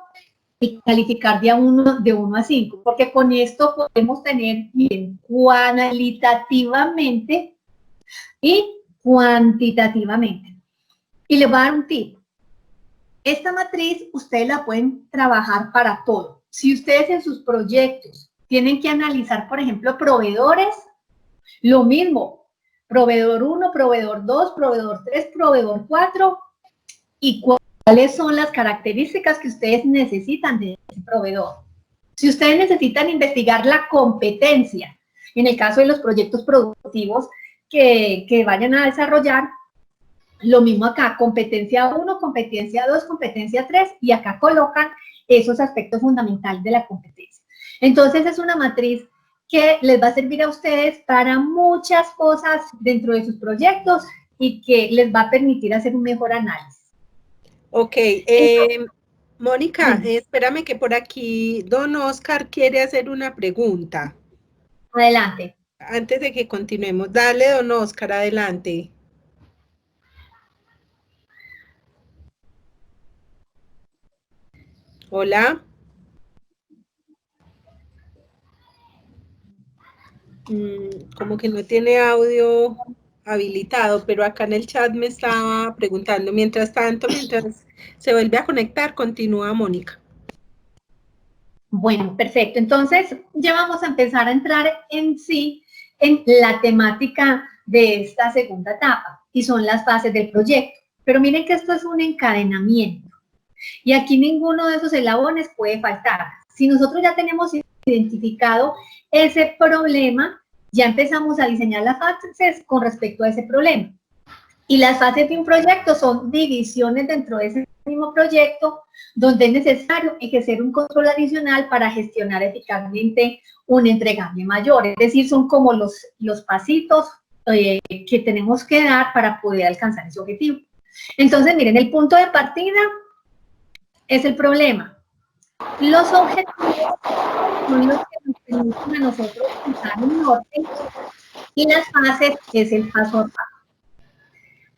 y calificar de 1 a 5, porque con esto podemos tener bien cualitativamente y cuantitativamente. Y les voy a dar un tip. Esta matriz ustedes la pueden trabajar para todo. Si ustedes en sus proyectos tienen que analizar, por ejemplo, proveedores, lo mismo, proveedor 1, proveedor 2, proveedor 3, proveedor 4, y cuáles son las características que ustedes necesitan de ese proveedor. Si ustedes necesitan investigar la competencia, en el caso de los proyectos productivos que vayan a desarrollar, lo mismo acá, competencia 1, competencia 2, competencia 3, y acá colocan esos aspectos fundamentales de la competencia. Entonces es una matriz que les va a servir a ustedes para muchas cosas dentro de sus proyectos y que les va a permitir hacer un mejor análisis. Ok, Mónica, espérame que por aquí don Oscar quiere hacer una pregunta. Adelante. Antes de que continuemos, dale don Oscar, adelante. Hola. Como que no tiene audio habilitado, pero acá en el chat me estaba preguntando. Mientras tanto, mientras se vuelve a conectar, continúa Mónica. Bueno, perfecto. Entonces, ya vamos a empezar a entrar en sí en la temática de esta segunda etapa, y son las fases del proyecto. Pero miren que esto es un encadenamiento, y aquí ninguno de esos eslabones puede faltar. Si nosotros ya tenemos identificado ese problema, ya empezamos a diseñar las fases con respecto a ese problema. Y las fases de un proyecto son divisiones dentro de ese mismo proyecto, donde es necesario ejercer un control adicional para gestionar eficazmente un entregable mayor. Es decir, son como los pasitos que tenemos que dar para poder alcanzar ese objetivo. Entonces, miren, el punto de partida es el problema. Los objetivos son los que nos permiten a nosotros fijar un norte, y las fases es el paso a paso.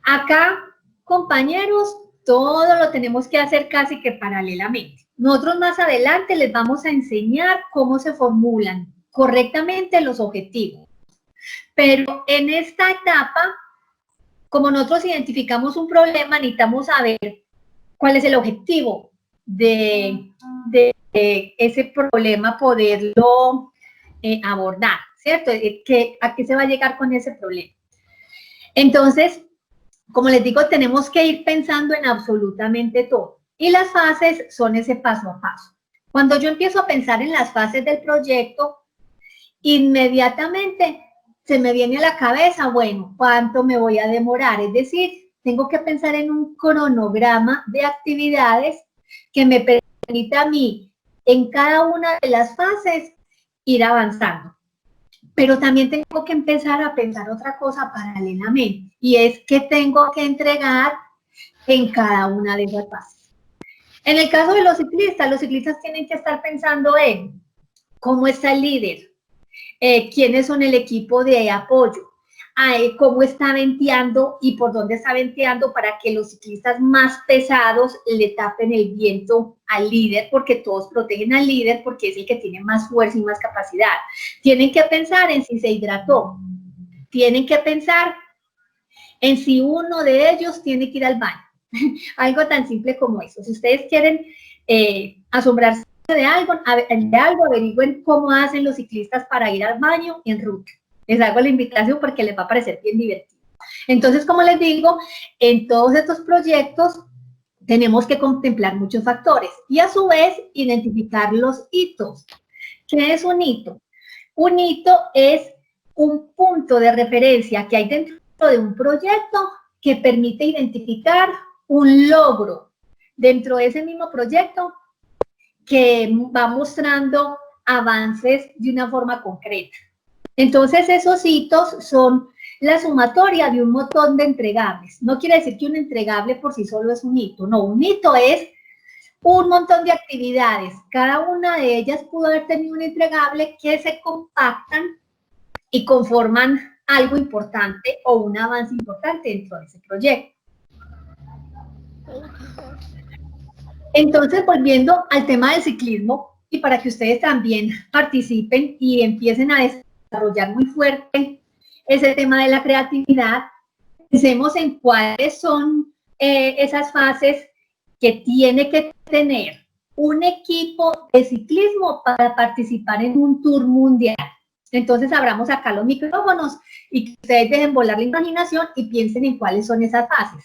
Acá, compañeros, todo lo tenemos que hacer casi que paralelamente. Nosotros más adelante les vamos a enseñar cómo se formulan correctamente los objetivos. Pero en esta etapa, como nosotros identificamos un problema, necesitamos saber cuál es el objetivo de ese problema, poderlo abordar, ¿cierto? ¿A qué se va a llegar con ese problema? Entonces, como les digo, tenemos que ir pensando en absolutamente todo. Y las fases son ese paso a paso. Cuando yo empiezo a pensar en las fases del proyecto, inmediatamente se me viene a la cabeza, bueno, ¿cuánto me voy a demorar? Es decir, tengo que pensar en un cronograma de actividades que me permita a mí, en cada una de las fases, ir avanzando. Pero también tengo que empezar a pensar otra cosa paralelamente, y es que tengo que entregar en cada una de esas fases. En el caso de los ciclistas tienen que estar pensando en cómo está el líder, quiénes son el equipo de apoyo, cómo está venteando y por dónde está venteando para que los ciclistas más pesados le tapen el viento al líder, porque todos protegen al líder porque es el que tiene más fuerza y más capacidad. Tienen que pensar en si se hidrató, tienen que pensar en si uno de ellos tiene que ir al baño. Algo tan simple como eso. Si ustedes quieren asombrarse de algo, averigüen cómo hacen los ciclistas para ir al baño en ruta. Les hago la invitación porque les va a parecer bien divertido. Entonces, como les digo, en todos estos proyectos tenemos que contemplar muchos factores y a su vez identificar los hitos. ¿Qué es un hito? Un hito es un punto de referencia que hay dentro de un proyecto que permite identificar un logro dentro de ese mismo proyecto que va mostrando avances de una forma concreta. Entonces, esos hitos son la sumatoria de un montón de entregables. No quiere decir que un entregable por sí solo es un hito. No, un hito es un montón de actividades. Cada una de ellas pudo haber tenido un entregable que se compactan y conforman algo importante o un avance importante dentro de ese proyecto. Entonces, volviendo al tema del ciclismo, y para que ustedes también participen y empiecen a desarrollar muy fuerte ese tema de la creatividad, pensemos en cuáles son esas fases que tiene que tener un equipo de ciclismo para participar en un tour mundial. Entonces abramos acá los micrófonos y que ustedes dejen volar la imaginación y piensen en cuáles son esas fases.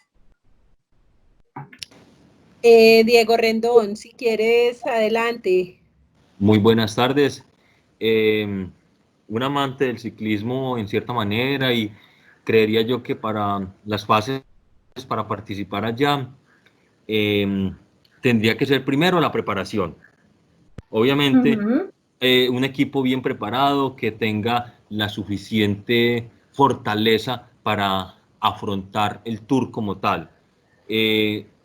Diego Rendón, si quieres, adelante. Muy buenas tardes. Un amante del ciclismo en cierta manera, y creería yo que para las fases para participar allá tendría que ser primero la preparación. Obviamente, un equipo bien preparado que tenga la suficiente fortaleza para afrontar el tour como tal.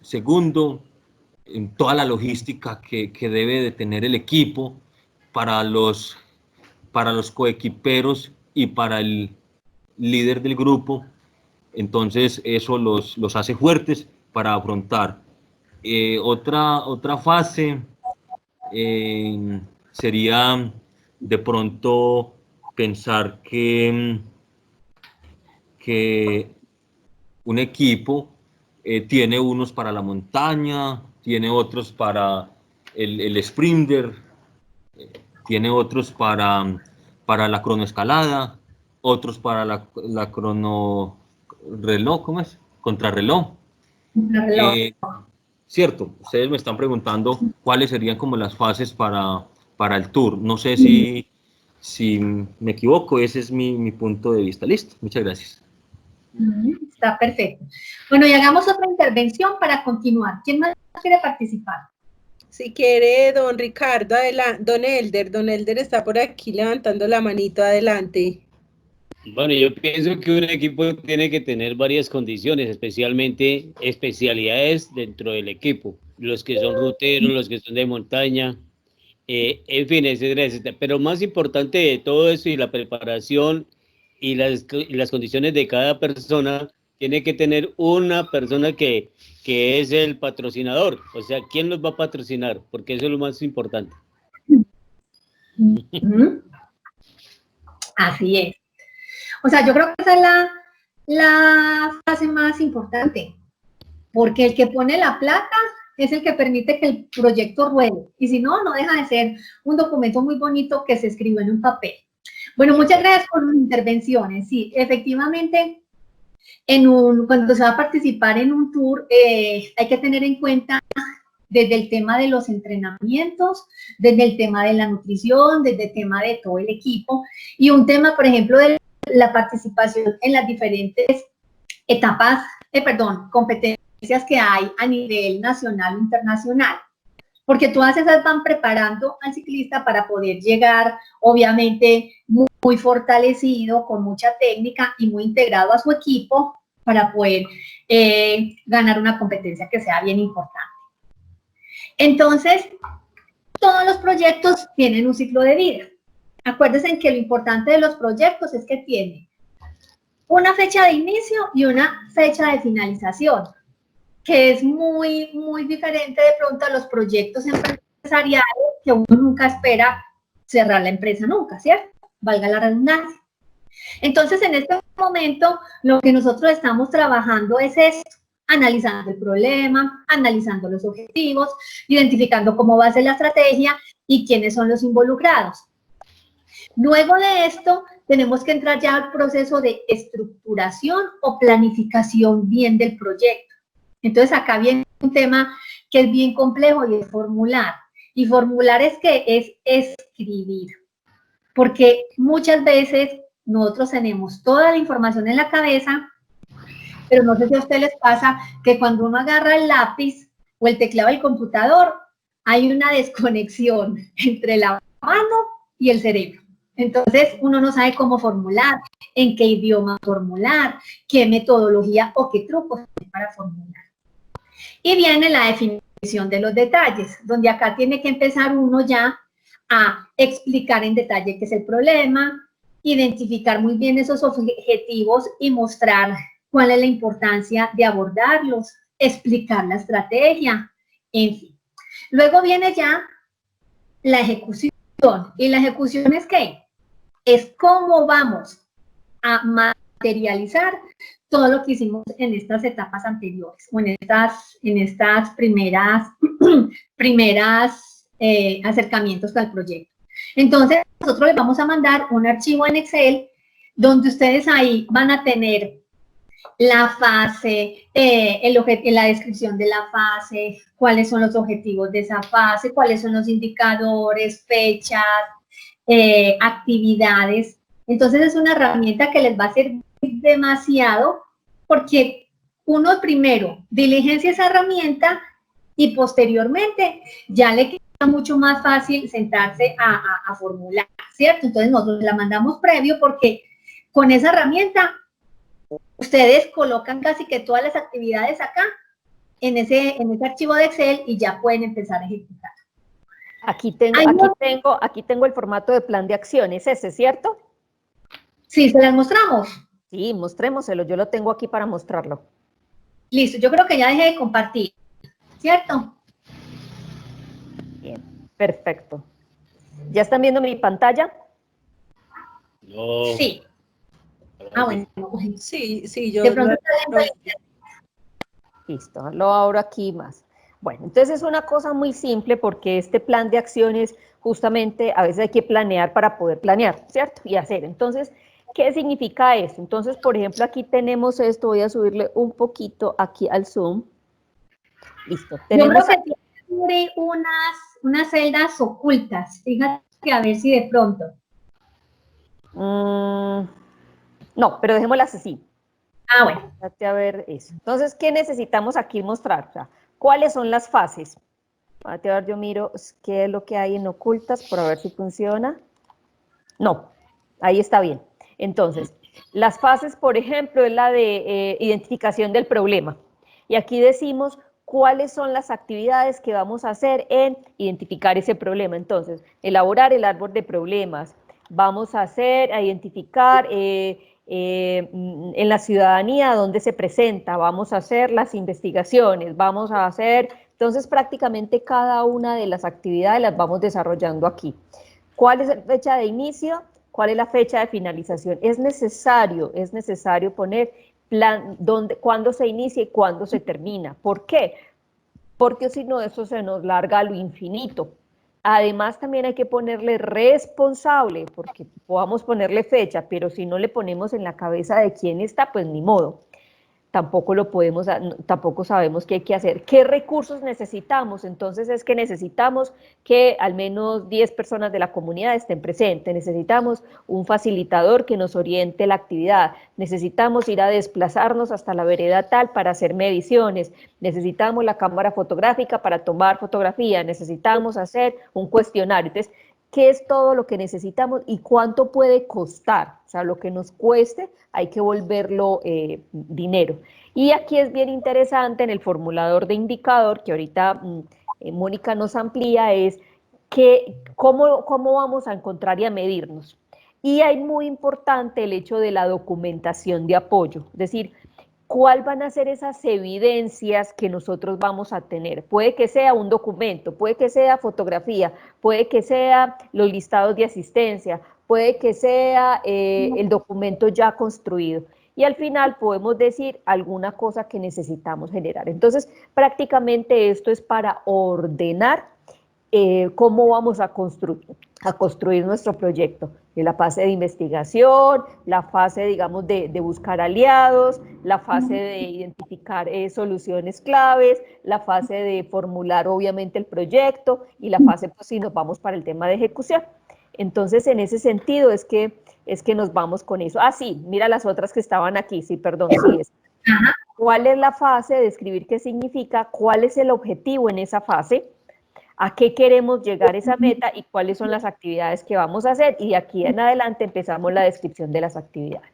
Segundo, en toda la logística que debe de tener el equipo para los coequiperos y para el líder del grupo. Entonces eso los hace fuertes para afrontar. Otra fase sería de pronto pensar que un equipo tiene unos para la montaña, tiene otros para el sprinter, tiene otros para la cronoescalada, otros para la cronorreloj, ¿cómo es? Contrarreloj. Cierto, ustedes me están preguntando cuáles serían como las fases para el tour. No sé si me equivoco, ese es mi punto de vista. Listo, muchas gracias. Está perfecto. Bueno, y hagamos otra intervención para continuar. ¿Quién más quiere participar? Si quiere, don Ricardo, don Elder está por aquí levantando la manito, adelante. Bueno, yo pienso que un equipo tiene que tener varias condiciones, especialmente especialidades dentro del equipo, los que son ruteros, los que son de montaña, en fin, etcétera, etcétera. Pero más importante de todo eso y la preparación y las condiciones de cada persona, tiene que tener una persona que es el patrocinador, o sea, ¿quién los va a patrocinar? Porque eso es lo más importante. Así es. O sea, yo creo que esa es la fase más importante, porque el que pone la plata es el que permite que el proyecto ruede, y si no, no deja de ser un documento muy bonito que se escribió en un papel. Bueno, muchas gracias por sus intervenciones. Sí, efectivamente, cuando se va a participar en un tour, hay que tener en cuenta desde el tema de los entrenamientos, desde el tema de la nutrición, desde el tema de todo el equipo, y un tema, por ejemplo, de la participación en las diferentes etapas, competencias que hay a nivel nacional o internacional, porque todas esas van preparando al ciclista para poder llegar, obviamente, muy fortalecido, con mucha técnica y muy integrado a su equipo para poder ganar una competencia que sea bien importante. Entonces, todos los proyectos tienen un ciclo de vida. Acuérdense que lo importante de los proyectos es que tienen una fecha de inicio y una fecha de finalización, que es muy, muy diferente de pronto a los proyectos empresariales, que uno nunca espera cerrar la empresa nunca, ¿cierto? Valga la redundancia. Entonces, en este momento, lo que nosotros estamos trabajando es esto: analizando el problema, analizando los objetivos, identificando cómo va a ser la estrategia y quiénes son los involucrados. Luego de esto, tenemos que entrar ya al proceso de estructuración o planificación bien del proyecto. Entonces, acá viene un tema que es bien complejo y es formular. Y formular es escribir. Porque muchas veces nosotros tenemos toda la información en la cabeza, pero no sé si a ustedes les pasa que cuando uno agarra el lápiz o el teclado del computador, hay una desconexión entre la mano y el cerebro. Entonces, uno no sabe cómo formular, en qué idioma formular, qué metodología o qué trucos para formular. Y viene la definición de los detalles, donde acá tiene que empezar uno ya a explicar en detalle qué es el problema, identificar muy bien esos objetivos y mostrar cuál es la importancia de abordarlos, explicar la estrategia, en fin. Luego viene ya la ejecución. ¿Y la ejecución es qué? Es cómo vamos a materializar todo lo que hicimos en estas etapas anteriores, o en estas primeras acercamientos al proyecto. Entonces, nosotros les vamos a mandar un archivo en Excel donde ustedes ahí van a tener la fase, la descripción de la fase, cuáles son los objetivos de esa fase, cuáles son los indicadores, fechas, actividades. Entonces es una herramienta que les va a servir demasiado porque uno primero diligencia esa herramienta y posteriormente ya le queda mucho más fácil sentarse a formular, ¿cierto? Entonces nosotros la mandamos previo porque con esa herramienta ustedes colocan casi que todas las actividades acá en ese archivo de Excel y ya pueden empezar a ejecutar. Aquí tengo el formato de plan de acciones, ese, ¿cierto? Sí, ¿se las mostramos? Sí, mostrémoselo, yo lo tengo aquí para mostrarlo. Listo, yo creo que ya dejé de compartir, ¿cierto? Bien, perfecto. ¿Ya están viendo mi pantalla? No. Sí. Bueno. Sí, yo... De pronto Listo, lo abro aquí más. Bueno, entonces es una cosa muy simple porque este plan de acciones justamente a veces hay que planear para poder planear, ¿cierto? Y hacer. Entonces, ¿qué significa esto? Entonces, por ejemplo, aquí tenemos esto, voy a subirle un poquito aquí al zoom. Listo. Tenemos yo creo que tiene unas celdas ocultas, fíjate a ver si de pronto. No, pero dejémoslas así. Ah, bueno. A ver eso. Entonces, ¿qué necesitamos aquí mostrar? O sea, ¿cuáles son las fases? A ver, yo miro qué es lo que hay en ocultas por ver si funciona. No, ahí está bien. Entonces, las fases, por ejemplo, es la de identificación del problema. Y aquí decimos cuáles son las actividades que vamos a hacer en identificar ese problema. Entonces, elaborar el árbol de problemas. Vamos a identificar en la ciudadanía dónde se presenta, vamos a hacer las investigaciones, vamos a hacer, entonces prácticamente cada una de las actividades las vamos desarrollando aquí. ¿Cuál es la fecha de inicio? ¿Cuál es la fecha de finalización? Es necesario poner plan, cuándo se inicia y cuándo se termina. ¿Por qué? Porque si no, eso se nos larga a lo infinito. Además, también hay que ponerle responsable, porque podamos ponerle fecha, pero si no le ponemos en la cabeza de quién está, pues ni modo. Tampoco sabemos qué hay que hacer. ¿Qué recursos necesitamos? Entonces es que necesitamos que al menos 10 personas de la comunidad estén presentes, necesitamos un facilitador que nos oriente la actividad, necesitamos ir a desplazarnos hasta la vereda tal para hacer mediciones, necesitamos la cámara fotográfica para tomar fotografía, necesitamos hacer un cuestionario. Entonces, ¿qué es todo lo que necesitamos y cuánto puede costar? O sea, lo que nos cueste hay que volverlo dinero. Y aquí es bien interesante en el formulador de indicador, que ahorita Mónica nos amplía, es cómo vamos a encontrar y a medirnos. Y hay muy importante el hecho de la documentación de apoyo, es decir, ¿cuál van a ser esas evidencias que nosotros vamos a tener? Puede que sea un documento, puede que sea fotografía, puede que sea los listados de asistencia, puede que sea el documento ya construido. Y al final podemos decir alguna cosa que necesitamos generar. Entonces, prácticamente esto es para ordenar cómo vamos a construir nuestro proyecto. La fase de investigación, la fase, digamos, de buscar aliados, la fase de identificar soluciones claves, la fase de formular, obviamente, el proyecto y la fase, pues, si nos vamos para el tema de ejecución. Entonces, en ese sentido es que nos vamos con eso. Ah, sí, mira las otras que estaban aquí, sí, perdón, sí. ¿Cuál es la fase de describir qué significa? ¿Cuál es el objetivo en esa fase? ¿A qué queremos llegar esa meta y cuáles son las actividades que vamos a hacer? Y de aquí en adelante empezamos la descripción de las actividades.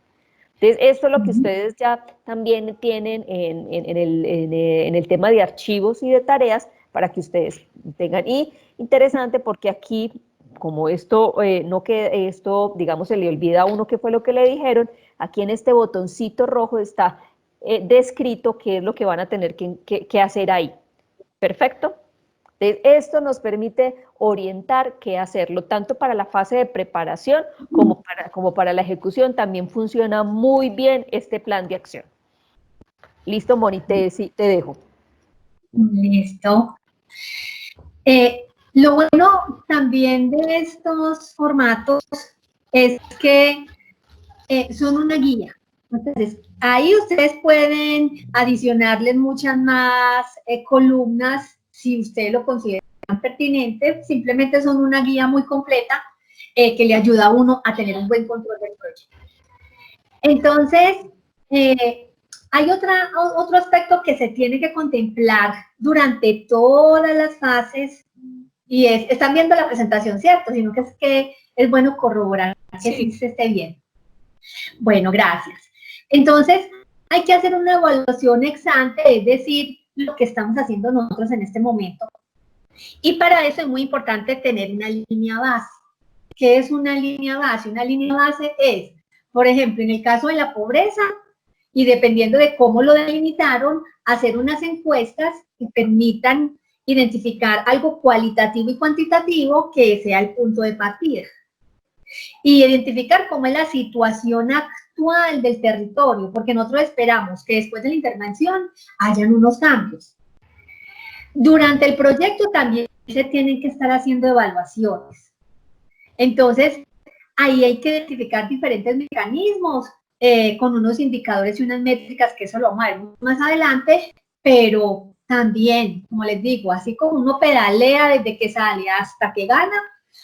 Entonces, esto es lo que ustedes ya también tienen en el tema de archivos y de tareas para que ustedes tengan. Y interesante porque aquí, como esto, digamos, se le olvida a uno qué fue lo que le dijeron, aquí en este botoncito rojo está descrito qué es lo que van a tener que hacer ahí. ¿Perfecto? Entonces, esto nos permite orientar qué hacerlo, tanto para la fase de preparación como para la ejecución. También funciona muy bien este plan de acción. Listo, Moni, te dejo. Listo. Lo bueno también de estos formatos es que son una guía. Entonces, ahí ustedes pueden adicionarles muchas más columnas si ustedes lo consideran pertinente. Simplemente son una guía muy completa que le ayuda a uno a tener un buen control del proyecto. Entonces, hay otro aspecto que se tiene que contemplar durante todas las fases y están viendo la presentación, ¿cierto? Sino que es bueno corroborar que sí se esté bien. Bueno, gracias. Entonces, hay que hacer una evaluación ex ante, es decir, lo que estamos haciendo nosotros en este momento. Y para eso es muy importante tener una línea base. ¿Qué es una línea base? Una línea base es, por ejemplo, en el caso de la pobreza, y dependiendo de cómo lo delimitaron, hacer unas encuestas que permitan identificar algo cualitativo y cuantitativo que sea el punto de partida. Y identificar cómo es la situación actual del territorio, porque nosotros esperamos que después de la intervención hayan unos cambios. Durante el proyecto también se tienen que estar haciendo evaluaciones. Entonces, ahí hay que identificar diferentes mecanismos con unos indicadores y unas métricas, que eso lo vamos a ver más adelante, pero también, como les digo, así como uno pedalea desde que sale hasta que gana,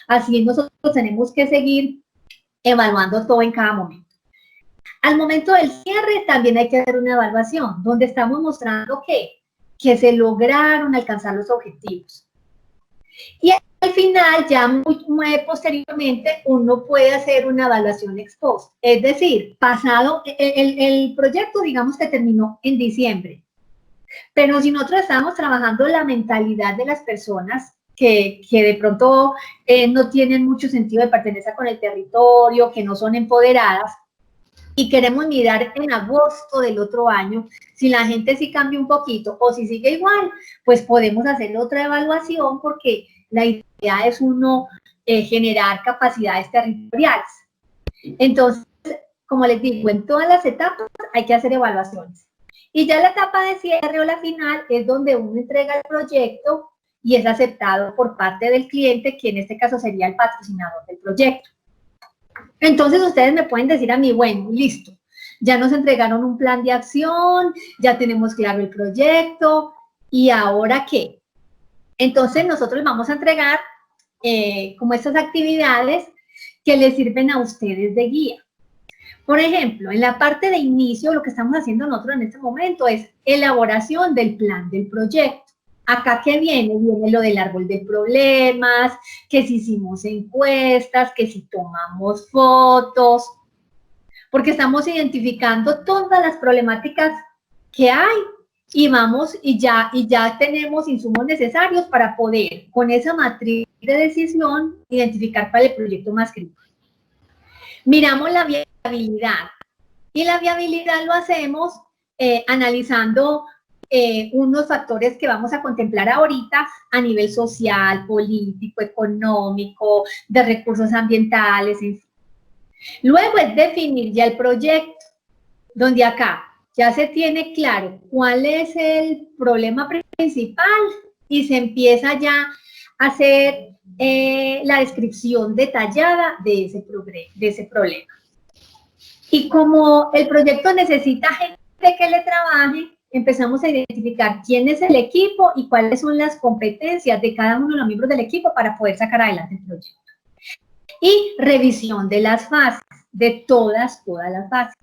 así nosotros tenemos que seguir evaluando todo en cada momento. Al momento del cierre también hay que hacer una evaluación, donde estamos mostrando que se lograron alcanzar los objetivos. Y al final, ya muy posteriormente, uno puede hacer una evaluación ex post. Es decir, pasado el proyecto, digamos que terminó en diciembre. Pero si nosotros estamos trabajando la mentalidad de las personas que de pronto no tienen mucho sentido de pertenencia con el territorio, que no son empoderadas, y queremos mirar en agosto del otro año, si la gente sí cambia un poquito o si sigue igual, pues podemos hacer otra evaluación, porque la idea es uno generar capacidades territoriales. Entonces, como les digo, en todas las etapas hay que hacer evaluaciones. Y ya la etapa de cierre o la final es donde uno entrega el proyecto y es aceptado por parte del cliente, que en este caso sería el patrocinador del proyecto. Entonces ustedes me pueden decir a mí, bueno, listo, ya nos entregaron un plan de acción, ya tenemos claro el proyecto, ¿y ahora qué? Entonces nosotros les vamos a entregar como estas actividades que les sirven a ustedes de guía. Por ejemplo, en la parte de inicio, lo que estamos haciendo nosotros en este momento es elaboración del plan del proyecto. Acá, ¿qué viene? Viene lo del árbol de problemas, que si hicimos encuestas, que si tomamos fotos, porque estamos identificando todas las problemáticas que hay y vamos y ya tenemos insumos necesarios para poder, con esa matriz de decisión, identificar cuál es el proyecto más crítico. Miramos la viabilidad, y la viabilidad lo hacemos analizando unos factores que vamos a contemplar ahorita a nivel social, político, económico, de recursos ambientales, en fin. Luego es definir ya el proyecto, donde acá ya se tiene claro cuál es el problema principal y se empieza ya a hacer la descripción detallada de ese problema. Y como el proyecto necesita gente que le trabaje, empezamos a identificar quién es el equipo y cuáles son las competencias de cada uno de los miembros del equipo para poder sacar adelante el proyecto. Y revisión de las fases, de todas las fases.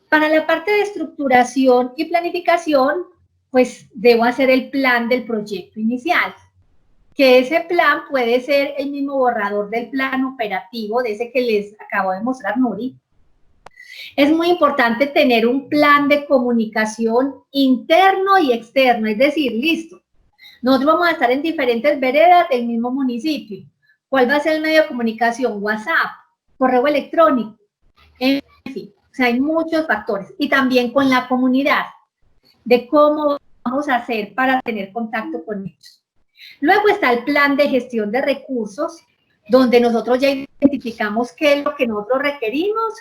Para la parte de estructuración y planificación, pues debo hacer el plan del proyecto inicial, que ese plan puede ser el mismo borrador del plan operativo, de ese que les acabo de mostrar, Nuri. Es muy importante tener un plan de comunicación interno y externo, es decir, listo, nosotros vamos a estar en diferentes veredas del mismo municipio. ¿Cuál va a ser el medio de comunicación? WhatsApp, correo electrónico, en fin, o sea, hay muchos factores. Y también con la comunidad, de cómo vamos a hacer para tener contacto con ellos. Luego está el plan de gestión de recursos, donde nosotros ya identificamos qué es lo que nosotros requerimos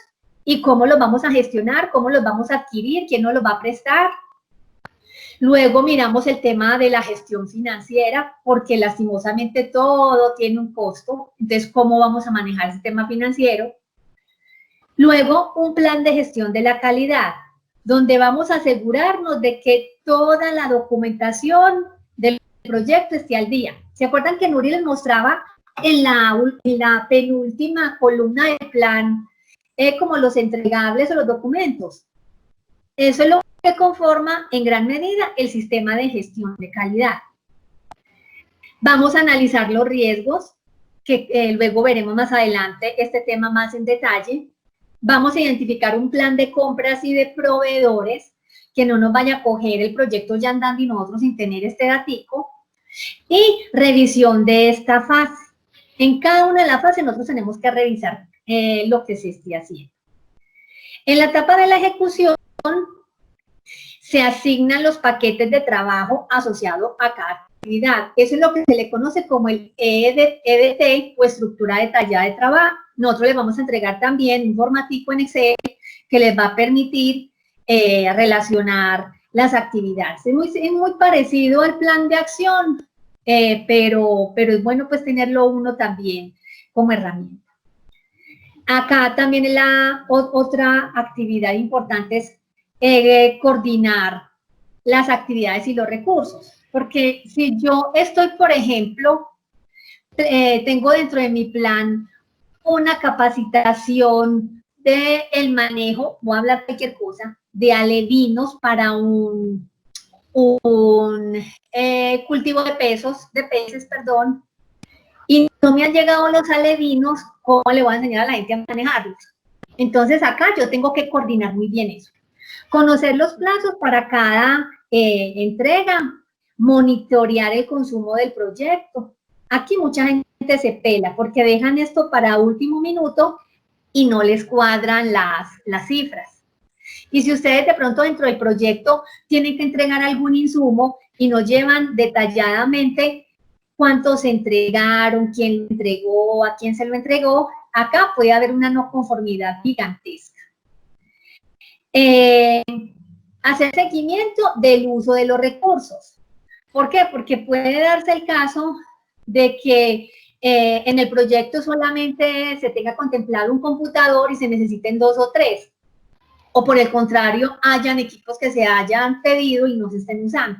y cómo los vamos a gestionar, cómo los vamos a adquirir, quién nos los va a prestar. Luego miramos el tema de la gestión financiera, porque lastimosamente todo tiene un costo. Entonces, ¿cómo vamos a manejar ese tema financiero? Luego, un plan de gestión de la calidad, donde vamos a asegurarnos de que toda la documentación del proyecto esté al día. ¿Se acuerdan que Nuri les mostraba en la penúltima columna del plan como los entregables o los documentos? Eso es lo que conforma en gran medida el sistema de gestión de calidad. Vamos a analizar los riesgos, que luego veremos más adelante este tema más en detalle. Vamos a identificar un plan de compras y de proveedores, que no nos vaya a coger el proyecto ya andando y nosotros sin tener este datico. Y revisión de esta fase. En cada una de las fases nosotros tenemos que revisar lo que se esté haciendo. En la etapa de la ejecución se asignan los paquetes de trabajo asociados a cada actividad. Eso es lo que se le conoce como el EDT o estructura detallada de trabajo. Nosotros les vamos a entregar también un formatico en Excel que les va a permitir relacionar las actividades. Es muy parecido al plan de acción, pero es bueno pues tenerlo uno también como herramienta. Acá también la otra actividad importante es coordinar las actividades y los recursos, porque si yo estoy, por ejemplo, tengo dentro de mi plan una capacitación del manejo, voy a hablar de cualquier cosa, de alevinos para un cultivo de peces, y no me han llegado los alevinos, ¿cómo le voy a enseñar a la gente a manejarlos? Entonces acá yo tengo que coordinar muy bien eso. Conocer los plazos para cada entrega, monitorear el consumo del proyecto. Aquí mucha gente se pela porque dejan esto para último minuto y no les cuadran las cifras. Y si ustedes de pronto dentro del proyecto tienen que entregar algún insumo y no llevan detalladamente cuántos se entregaron, quién lo entregó, a quién se lo entregó, acá puede haber una no conformidad gigantesca. Hacer seguimiento del uso de los recursos. ¿Por qué? Porque puede darse el caso de que en el proyecto solamente se tenga contemplado un computador y se necesiten 2 o 3. O por el contrario, hayan equipos que se hayan pedido y no se estén usando.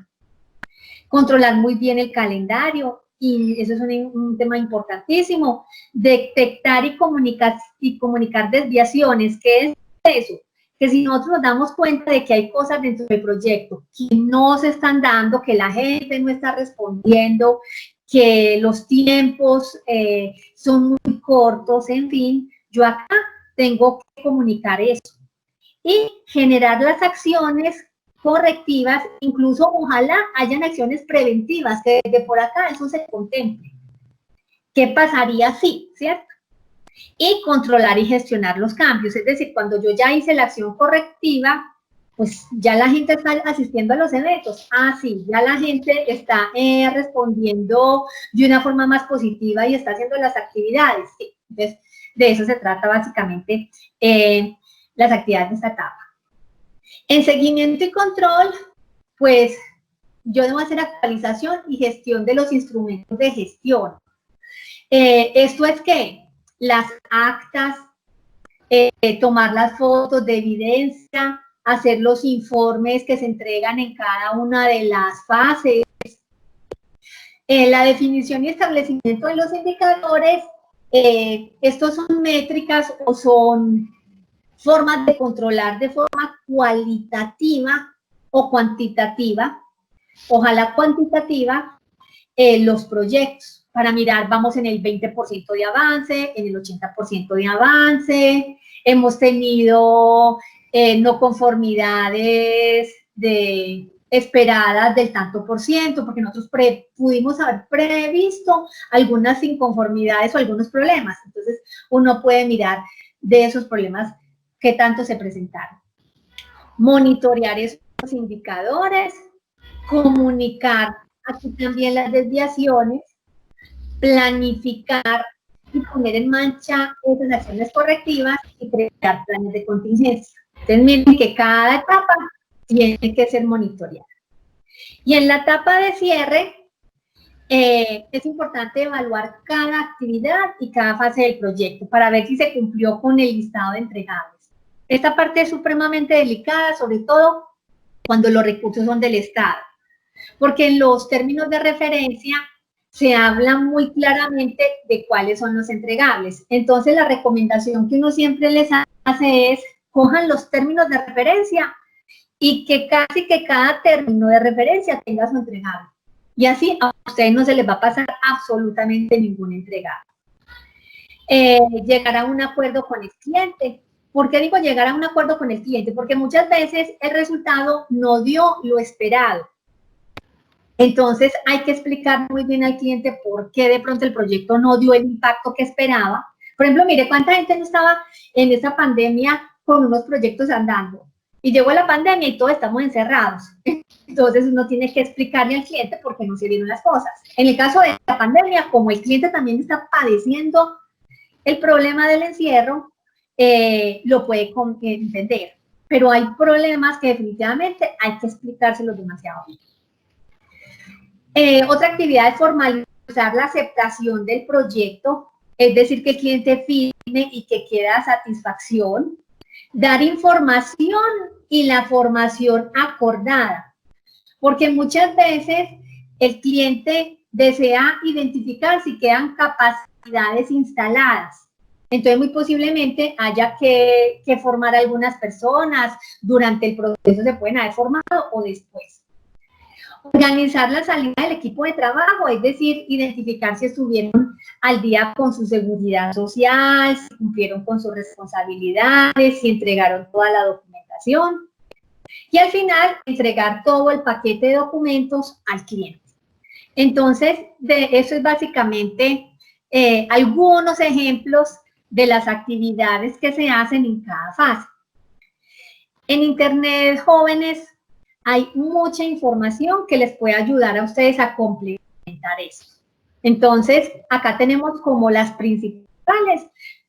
Controlar muy bien el calendario, y eso es un tema importantísimo. Detectar y comunicar desviaciones. ¿Qué es eso? Que si nosotros nos damos cuenta de que hay cosas dentro del proyecto que no se están dando, que la gente no está respondiendo, que los tiempos son muy cortos, en fin, yo acá tengo que comunicar eso. Y generar las acciones correctivas, incluso ojalá hayan acciones preventivas, que desde por acá eso se contemple. ¿Qué pasaría si, cierto? Y controlar y gestionar los cambios, es decir, cuando yo ya hice la acción correctiva, pues ya la gente está asistiendo a los eventos. Ah, sí, ya la gente está respondiendo de una forma más positiva y está haciendo las actividades. Sí, entonces, de eso se trata básicamente las actividades de esta etapa. En seguimiento y control, pues yo debo hacer actualización y gestión de los instrumentos de gestión. Esto es que las actas, tomar las fotos de evidencia, hacer los informes que se entregan en cada una de las fases. La definición y establecimiento de los indicadores, estos son métricas o son formas de controlar de forma cualitativa o cuantitativa, ojalá cuantitativa, los proyectos, para mirar, vamos en el 20% de avance, en el 80% de avance, hemos tenido no conformidades esperadas del tanto por ciento, porque nosotros pudimos haber previsto algunas inconformidades o algunos problemas. Entonces, uno puede mirar de esos problemas qué tanto se presentaron. Monitorear esos indicadores, comunicar aquí también las desviaciones, planificar y poner en marcha esas acciones correctivas y crear planes de contingencia. Entonces miren que cada etapa tiene que ser monitoreada. Y en la etapa de cierre, es importante evaluar cada actividad y cada fase del proyecto para ver si se cumplió con el listado de entregables. Esta parte es supremamente delicada, sobre todo cuando los recursos son del Estado, porque en los términos de referencia se habla muy claramente de cuáles son los entregables. Entonces, la recomendación que uno siempre les hace es, cojan los términos de referencia y que casi que cada término de referencia tenga su entregable. Y así a ustedes no se les va a pasar absolutamente ningún entregable. Llegar a un acuerdo con el cliente. ¿Por qué digo llegar a un acuerdo con el cliente? Porque muchas veces el resultado no dio lo esperado. Entonces hay que explicar muy bien al cliente por qué de pronto el proyecto no dio el impacto que esperaba. Por ejemplo, mire cuánta gente no estaba en esa pandemia con unos proyectos andando. Y llegó la pandemia y todos estamos encerrados. Entonces uno tiene que explicarle al cliente por qué no se dieron las cosas. En el caso de la pandemia, como el cliente también está padeciendo el problema del encierro, lo puede entender. Pero hay problemas que definitivamente hay que explicárselos demasiado bien. Otra actividad es formalizar la aceptación del proyecto, es decir, que el cliente firme y que quede satisfacción. Dar información y la formación acordada, porque muchas veces el cliente desea identificar si quedan capacidades instaladas. Entonces, muy posiblemente haya que formar a algunas personas, durante el proceso se pueden haber formado o después. Organizar la salida del equipo de trabajo, es decir, identificar si estuvieron al día con su seguridad social, si cumplieron con sus responsabilidades, si entregaron toda la documentación. Y al final, entregar todo el paquete de documentos al cliente. Entonces, eso es básicamente algunos ejemplos de las actividades que se hacen en cada fase. En Internet, jóvenes, hay mucha información que les puede ayudar a ustedes a complementar eso. Entonces, acá tenemos como las principales,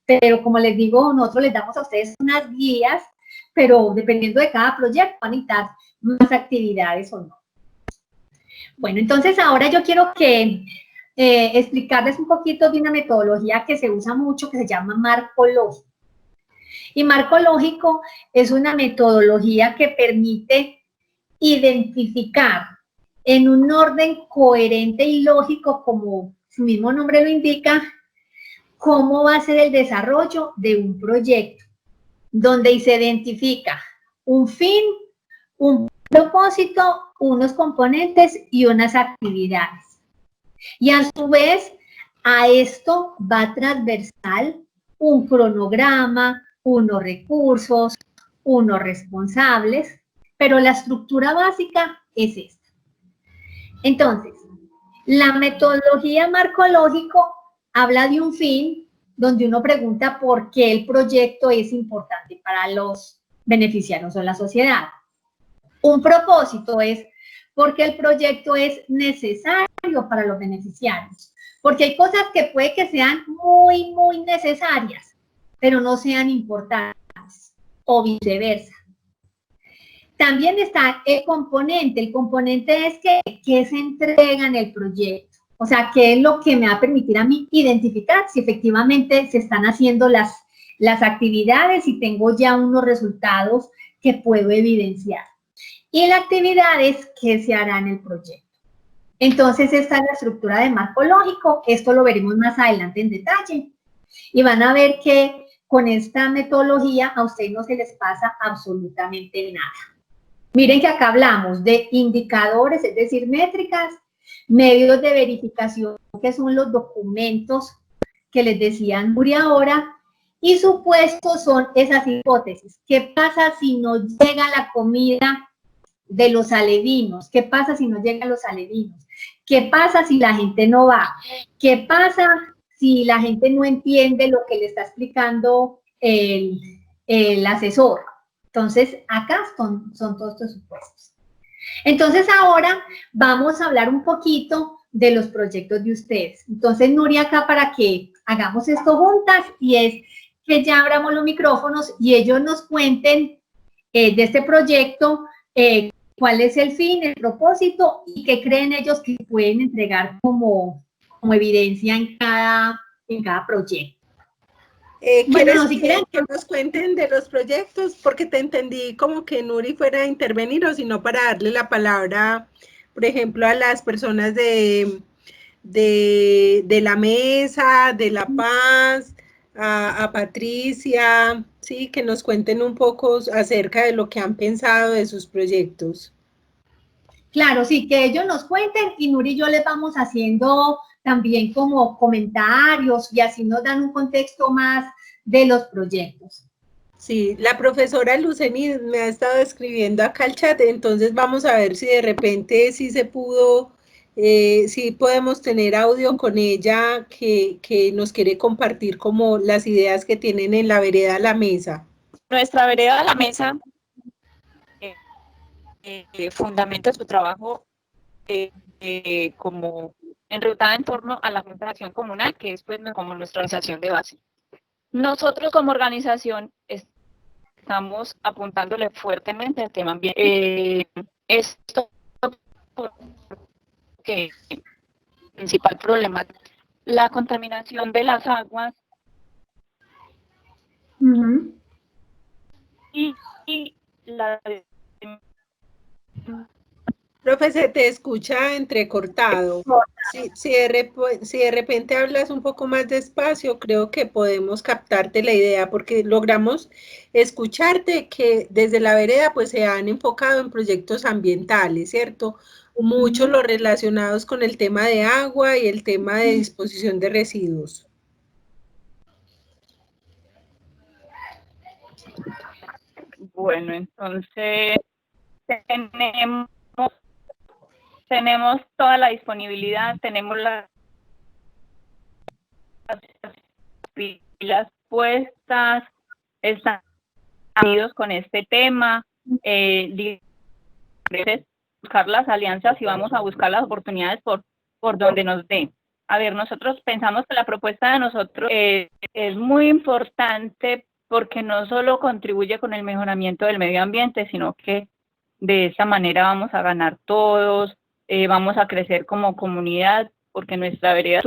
pero como les digo, nosotros les damos a ustedes unas guías, pero dependiendo de cada proyecto van a necesitar más actividades o no. Bueno, entonces ahora yo quiero que explicarles un poquito de una metodología que se usa mucho, que se llama marco lógico. Y marco lógico es una metodología que permite identificar en un orden coherente y lógico, como su mismo nombre lo indica, cómo va a ser el desarrollo de un proyecto, donde se identifica un fin, un propósito, unos componentes y unas actividades. Y a su vez, a esto va transversal un cronograma, unos recursos, unos responsables, pero la estructura básica es esta. Entonces, la metodología marco lógico habla de un fin, donde uno pregunta por qué el proyecto es importante para los beneficiarios o la sociedad. Un propósito es porque el proyecto es necesario para los beneficiarios. Porque hay cosas que puede que sean muy, muy necesarias, pero no sean importantes, o viceversa. También está el componente. El componente es qué se entrega en el proyecto. O sea, qué es lo que me va a permitir a mí identificar si efectivamente se están haciendo las actividades y tengo ya unos resultados que puedo evidenciar. Y la actividad es qué se hará en el proyecto. Entonces, esta es la estructura de marco lógico. Esto lo veremos más adelante en detalle. Y van a ver que con esta metodología a ustedes no se les pasa absolutamente nada. Miren que acá hablamos de indicadores, es decir, métricas, medios de verificación, que son los documentos que les decía Nuria ahora, y supuestos son esas hipótesis. ¿Qué pasa si no llega la comida de los alevinos? ¿Qué pasa si no llegan los alevinos? ¿Qué pasa si la gente no va? ¿Qué pasa si la gente no entiende lo que le está explicando el asesor? Entonces, acá son todos estos supuestos. Entonces ahora vamos a hablar un poquito de los proyectos de ustedes. Entonces, Nuria, acá para que hagamos esto juntas, y es que ya abramos los micrófonos y ellos nos cuenten de este proyecto cuál es el fin, el propósito y qué creen ellos que pueden entregar como evidencia en cada proyecto. Bueno, si quieren que nos cuenten de los proyectos, porque te entendí como que Nuri fuera a intervenir, o si no, para darle la palabra, por ejemplo, a las personas de la mesa, de La Paz, a Patricia, sí, que nos cuenten un poco acerca de lo que han pensado de sus proyectos. Claro, sí, que ellos nos cuenten y Nuri y yo les vamos haciendo también como comentarios y así nos dan un contexto más de los proyectos. Sí, la profesora Luceni me ha estado escribiendo acá al chat, entonces vamos a ver si de repente sí se pudo, si podemos tener audio con ella que nos quiere compartir como las ideas que tienen en la vereda La Mesa. Nuestra vereda La Mesa fundamenta su trabajo como enrutada en torno a la Junta de Acción Comunal, que es pues como nuestra organización de base. Nosotros como organización estamos apuntándole fuertemente al tema ambiental. Esto que el principal problema es la contaminación de las aguas y la... Profe, se te escucha entrecortado. Si de repente hablas un poco más despacio, creo que podemos captarte la idea, porque logramos escucharte que desde la vereda pues se han enfocado en proyectos ambientales, ¿cierto? Muchos los relacionados con el tema de agua y el tema de disposición de residuos. Bueno, entonces tenemos toda la disponibilidad, tenemos las pilas puestas, están unidos con este tema, buscar las alianzas y vamos a buscar las oportunidades por donde nos den. A ver, nosotros pensamos que la propuesta de nosotros es muy importante porque no solo contribuye con el mejoramiento del medio ambiente, sino que de esa manera vamos a ganar todos, vamos a crecer como comunidad, porque nuestra vereda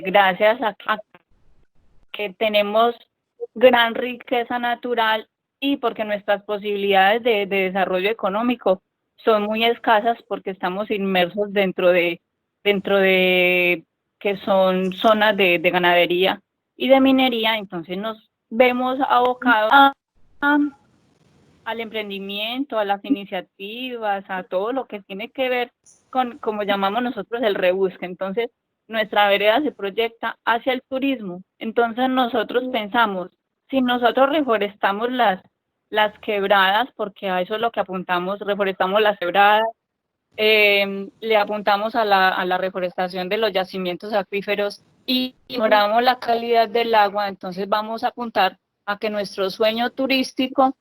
gracias a que tenemos gran riqueza natural y porque nuestras posibilidades de desarrollo económico son muy escasas porque estamos inmersos dentro de que son zonas de ganadería y de minería, entonces nos vemos abocados al emprendimiento, a las iniciativas, a todo lo que tiene que ver con, como llamamos nosotros, el rebusque. Entonces, nuestra vereda se proyecta hacia el turismo. Entonces, nosotros pensamos, si nosotros reforestamos las quebradas, porque a eso es lo que apuntamos, reforestamos las quebradas, le apuntamos a la reforestación de los yacimientos acuíferos y mejoramos la calidad del agua, entonces vamos a apuntar a que nuestro sueño turístico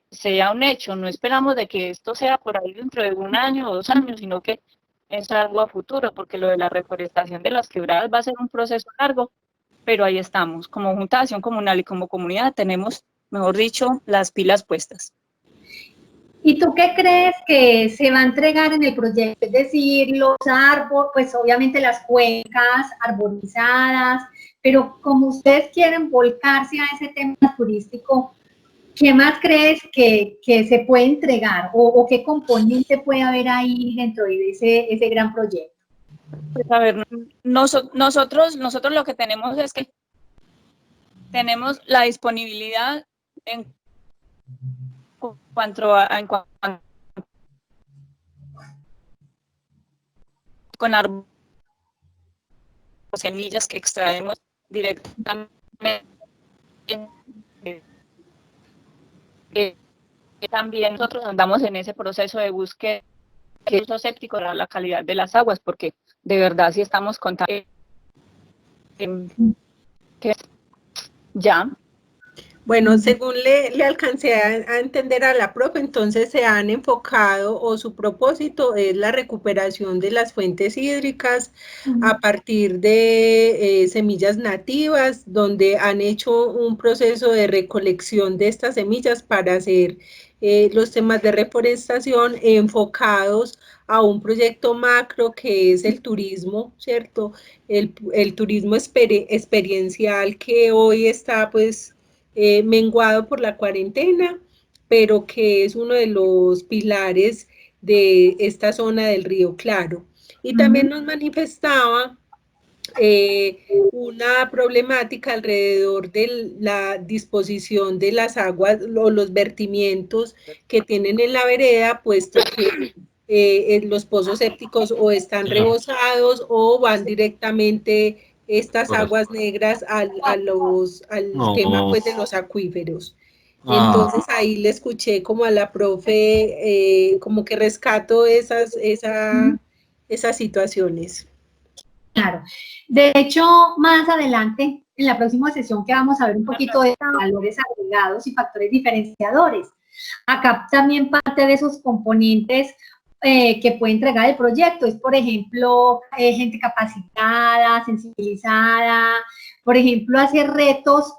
sea un hecho. No esperamos de que esto sea por ahí dentro de 1 año o 2 años, sino que es algo a futuro, porque lo de la reforestación de las quebradas va a ser un proceso largo, pero ahí estamos. Como Junta de Acción Comunal y como comunidad tenemos, mejor dicho, las pilas puestas. ¿Y tú qué crees que se va a entregar en el proyecto? Es decir, los árboles, pues obviamente las cuencas arborizadas, pero como ustedes quieren volcarse a ese tema turístico, ¿qué más crees que se puede entregar o qué componente puede haber ahí dentro de ese gran proyecto? Pues a ver, nosotros lo que tenemos es que tenemos la disponibilidad en cuanto con árboles, semillas que extraemos directamente. También nosotros andamos en ese proceso de búsqueda que es séptico para la calidad de las aguas, porque de verdad si estamos contando que ya. Bueno, según le alcancé a entender a la profe, entonces se han enfocado o su propósito es la recuperación de las fuentes hídricas a partir de semillas nativas, donde han hecho un proceso de recolección de estas semillas para hacer los temas de reforestación enfocados a un proyecto macro que es el turismo, ¿cierto? El turismo experiencial que hoy está pues menguado por la cuarentena, pero que es uno de los pilares de esta zona del Río Claro. Y también nos manifestaba una problemática alrededor de la disposición de las aguas o los vertimientos que tienen en la vereda, puesto que los pozos sépticos o están rebosados o van directamente estas aguas negras al tema pues de los acuíferos. Entonces ahí le escuché como a la profe, como que rescato esas situaciones. Claro. De hecho, más adelante, en la próxima sesión que vamos a ver un poquito de valores agregados y factores diferenciadores. Acá también parte de esos componentes que puede entregar el proyecto es, por ejemplo, gente capacitada, sensibilizada, por ejemplo, hacer retos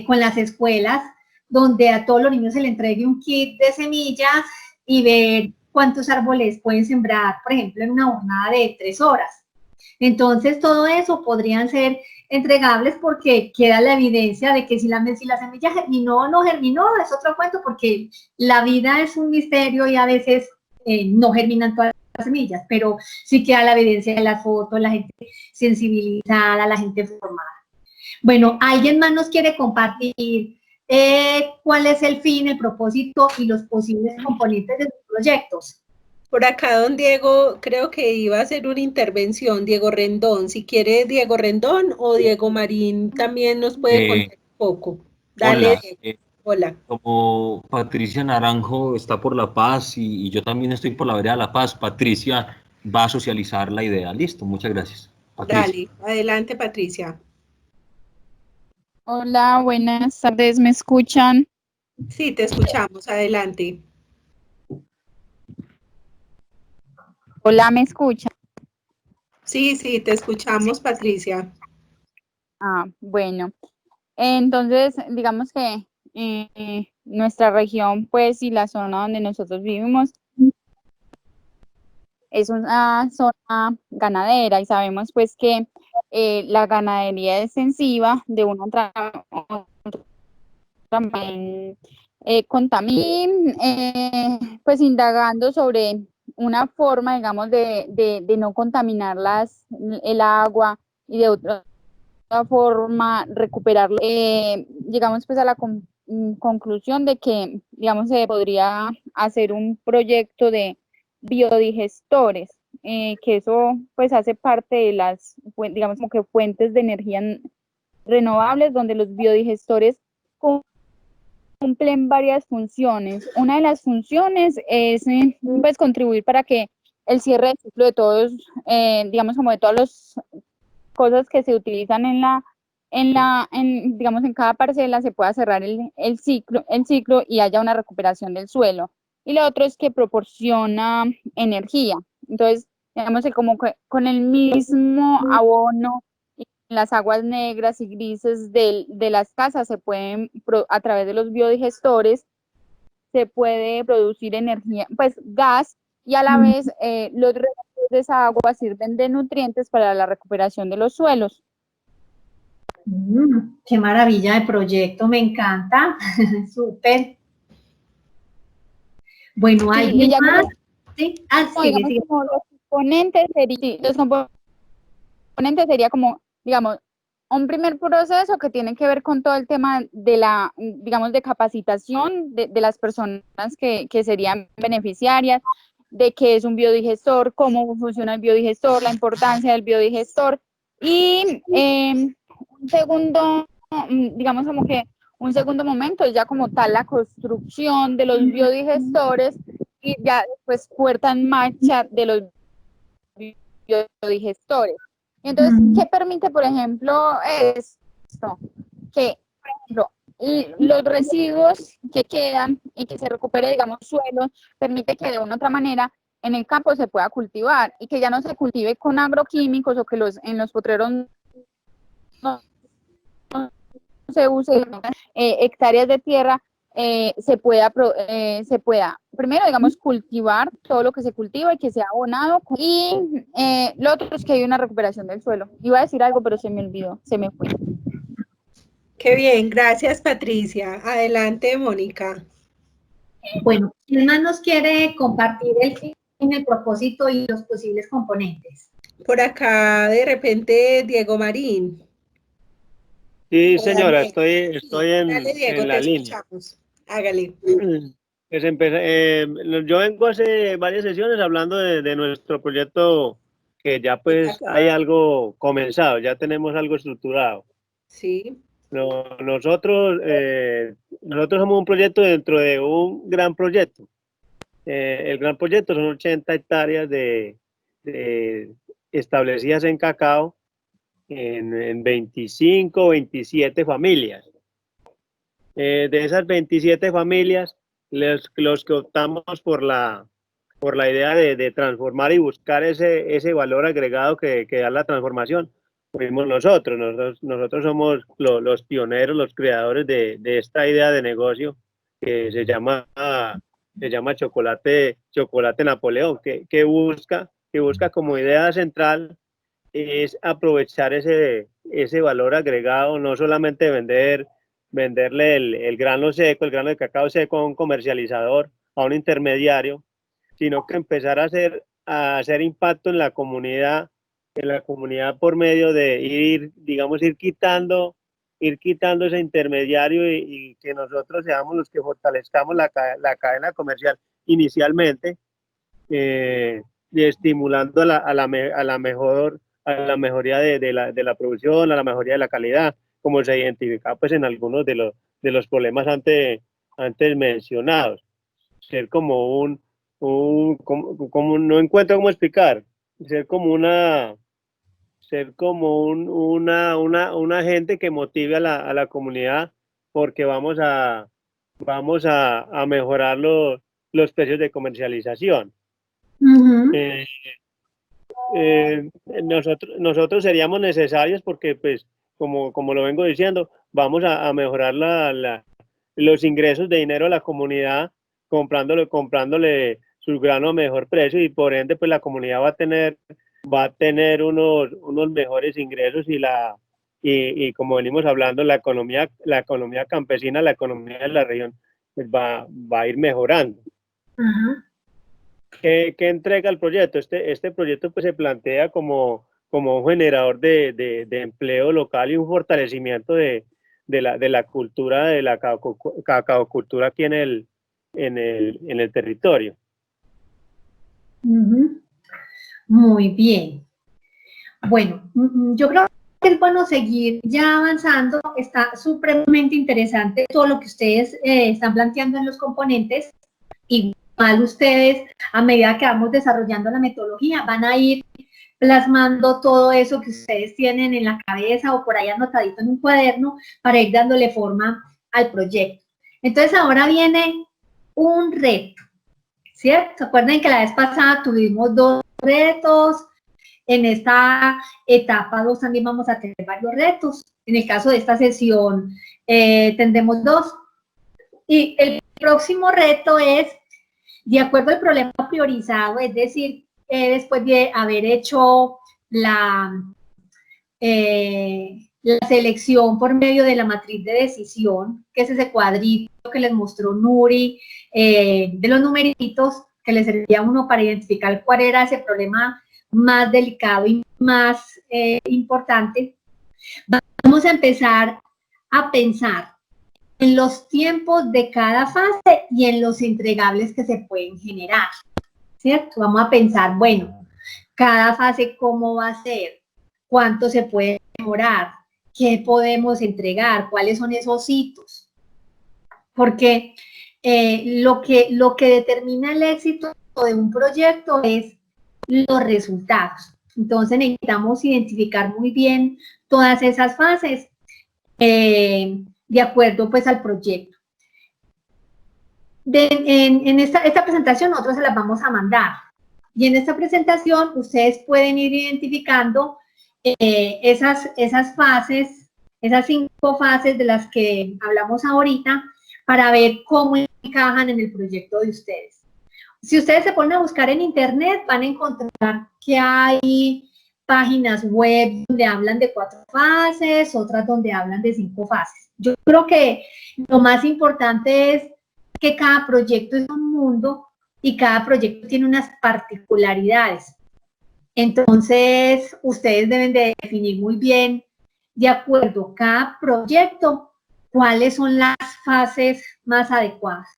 con las escuelas donde a todos los niños se les entregue un kit de semillas y ver cuántos árboles pueden sembrar, por ejemplo, en una jornada de 3 horas. Entonces, todo eso podrían ser entregables porque queda la evidencia de que si la semilla germinó o no germinó, es otro cuento, porque la vida es un misterio y a veces no germinan todas las semillas, pero sí queda la evidencia de las fotos, la gente sensibilizada, la gente formada. Bueno, ¿alguien más nos quiere compartir cuál es el fin, el propósito y los posibles componentes de los proyectos? Por acá, don Diego, creo que iba a hacer una intervención, Diego Rendón. Si quiere Diego Rendón o Diego Marín, también nos puede contar un poco. Dale, hola, hola. Como Patricia Naranjo está por La Paz y yo también estoy por la vereda de La Paz, Patricia va a socializar la idea. Listo, muchas gracias. Patricia. Dale, adelante, Patricia. Hola, buenas tardes, ¿me escuchan? Sí, te escuchamos, adelante. Hola, ¿me escuchan? Sí, te escuchamos, Patricia. Bueno, entonces, digamos que nuestra región, pues, y la zona donde nosotros vivimos es una zona ganadera y sabemos, pues, que la ganadería extensiva de una también contamina, pues, indagando sobre una forma, digamos, de no contaminar el agua y de otra forma recuperarlo. Llegamos pues a la conclusión de que, digamos, se podría hacer un proyecto de biodigestores, que eso pues hace parte de las, digamos, como que fuentes de energía renovables, donde los biodigestores cumplen varias funciones. Una de las funciones es pues contribuir para que el cierre del ciclo de todos, digamos, como de todas las cosas que se utilizan digamos, en cada parcela se pueda cerrar el ciclo y haya una recuperación del suelo. Y lo otro es que proporciona energía. Entonces, digamos que como que con el mismo abono, las aguas negras y grises de las casas se pueden, a través de los biodigestores, se puede producir energía, pues gas, y a la vez los restos de esa agua sirven de nutrientes para la recuperación de los suelos. Qué maravilla de proyecto, me encanta. Súper. Bueno, ¿alguien más? Sí, sí. Como los componentes sería como, digamos, un primer proceso que tiene que ver con todo el tema de la, digamos, de capacitación de las personas que serían beneficiarias, de qué es un biodigestor, cómo funciona el biodigestor, la importancia del biodigestor, y un segundo, digamos, como que un segundo momento es ya como tal la construcción de los biodigestores y ya después puesta en marcha de los biodigestores. Entonces, ¿qué permite, por ejemplo, esto? Que, por ejemplo, los residuos que quedan y que se recupere, digamos, suelo, permite que de una u otra manera en el campo se pueda cultivar y que ya no se cultive con agroquímicos o que en los potreros no se use hectáreas de tierra, se pueda, primero, digamos, cultivar todo lo que se cultiva y que sea abonado. Y lo otro es que hay una recuperación del suelo. Iba a decir algo, pero se me olvidó, se me fue. Qué bien, gracias Patricia. Adelante, Mónica. Bueno, ¿quién más nos quiere compartir el fin, el propósito y los posibles componentes? Por acá, de repente, Diego Marín. Sí, señora, estoy Dale, Diego, en la te línea. escuchamos. Hágale. Pues yo vengo hace varias sesiones hablando de nuestro proyecto, que ya pues hay algo comenzado, ya tenemos algo estructurado. Sí. Nosotros somos un proyecto dentro de un gran proyecto. El gran proyecto son 80 hectáreas establecidas en cacao en 25, 27 familias. De esas 27 familias, los que optamos por la idea de transformar y buscar ese valor agregado que da la transformación, fuimos nosotros. Nosotros somos los pioneros, los creadores de esta idea de negocio que se llama Chocolate Napoleón, que busca como idea central es aprovechar ese valor agregado, no solamente venderle el grano seco, el grano de cacao seco a un comercializador, a un intermediario, sino que empezar a hacer impacto en la comunidad por medio de ir quitando ese intermediario y que nosotros seamos los que fortalezcamos la cadena comercial inicialmente, y estimulando a la mejoría de la producción, a la mejoría de la calidad, como se identifica pues en algunos de los problemas antes mencionados. Ser como no encuentro cómo explicar, ser como un agente que motive a la comunidad, porque vamos a mejorar los precios de comercialización. Nosotros seríamos necesarios porque, pues, como lo vengo diciendo, vamos a mejorar los ingresos de dinero a la comunidad comprándole su grano a mejor precio, y por ende, pues la comunidad va a tener unos mejores ingresos y como venimos hablando, la economía campesina, la economía de la región, pues va a ir mejorando. ¿Qué entrega el proyecto? Este proyecto pues se plantea como un generador de empleo local y un fortalecimiento de la cultura de la cacaocultura aquí en el territorio. Muy bien. Bueno, yo creo que es bueno seguir ya avanzando. Está supremamente interesante todo lo que ustedes están planteando en los componentes. Igual ustedes, a medida que vamos desarrollando la metodología, van a ir plasmando todo eso que ustedes tienen en la cabeza o por ahí anotadito en un cuaderno para ir dándole forma al proyecto. Entonces ahora viene un reto, ¿cierto? Acuerden que la vez pasada tuvimos 2 retos. En esta etapa 2 también vamos a tener varios retos. En el caso de esta sesión tendremos 2. Y el próximo reto es, de acuerdo al problema priorizado, es decir, después de haber hecho la selección por medio de la matriz de decisión, que es ese cuadrito que les mostró Nuri, de los numeritos que les servía a uno para identificar cuál era ese problema más delicado y más importante, vamos a empezar a pensar en los tiempos de cada fase y en los entregables que se pueden generar, ¿cierto? Vamos a pensar, bueno, cada fase cómo va a ser, cuánto se puede demorar, qué podemos entregar, cuáles son esos hitos, porque lo que determina el éxito de un proyecto es los resultados. Entonces necesitamos identificar muy bien todas esas fases, de acuerdo pues al proyecto. En esta presentación nosotros se las vamos a mandar. Y en esta presentación ustedes pueden ir identificando esas fases, esas 5 fases de las que hablamos ahorita, para ver cómo encajan en el proyecto de ustedes. Si ustedes se ponen a buscar en internet, van a encontrar que hay páginas web donde hablan de 4 fases, otras donde hablan de 5 fases. Yo creo que lo más importante es que cada proyecto es un mundo y cada proyecto tiene unas particularidades. Entonces, ustedes deben de definir muy bien, de acuerdo a cada proyecto, cuáles son las fases más adecuadas.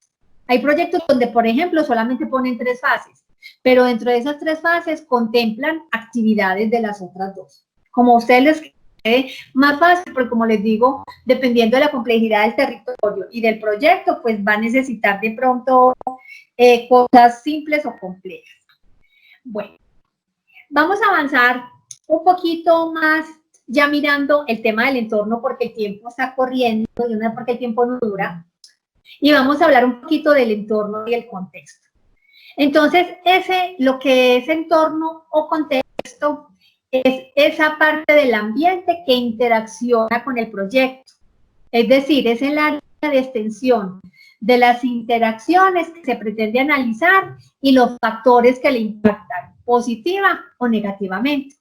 Hay proyectos donde, por ejemplo, solamente ponen 3 fases, pero dentro de esas 3 fases contemplan actividades de las otras 2. Como a ustedes les quede más fácil, porque como les digo, dependiendo de la complejidad del territorio y del proyecto, pues va a necesitar de pronto cosas simples o complejas. Bueno, vamos a avanzar un poquito más ya mirando el tema del entorno, porque el tiempo está corriendo, y no porque el tiempo no dura, y vamos a hablar un poquito del entorno y el contexto. Entonces, lo que es entorno o contexto es esa parte del ambiente que interacciona con el proyecto. Es decir, es el área de extensión de las interacciones que se pretende analizar y los factores que le impactan, positiva o negativamente.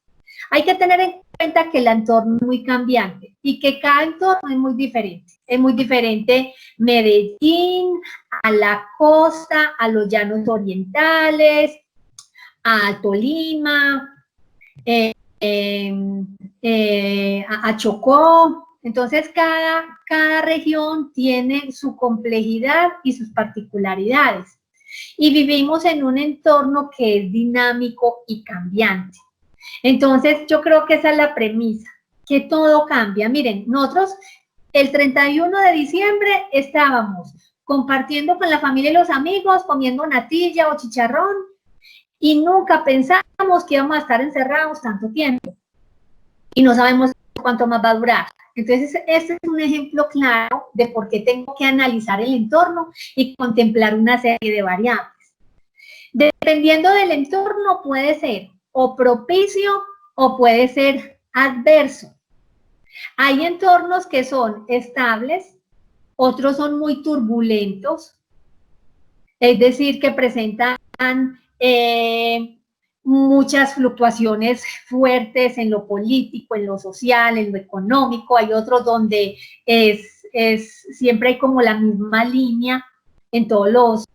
Hay que tener en cuenta que el entorno es muy cambiante y que cada entorno es muy diferente. Es muy diferente Medellín, a la costa, a los llanos orientales, a Tolima, a Chocó. Entonces, cada región tiene su complejidad y sus particularidades. Y vivimos en un entorno que es dinámico y cambiante. Entonces, yo creo que esa es la premisa, que todo cambia. Miren, nosotros el 31 de diciembre estábamos compartiendo con la familia y los amigos, comiendo natilla o chicharrón, y nunca pensamos que íbamos a estar encerrados tanto tiempo. Y no sabemos cuánto más va a durar. Entonces, este es un ejemplo claro de por qué tengo que analizar el entorno y contemplar una serie de variables. Dependiendo del entorno, puede ser o propicio o puede ser adverso. Hay entornos que son estables, otros son muy turbulentos, es decir, que presentan muchas fluctuaciones fuertes en lo político, en lo social, en lo económico. Hay otros donde siempre hay como la misma línea en todos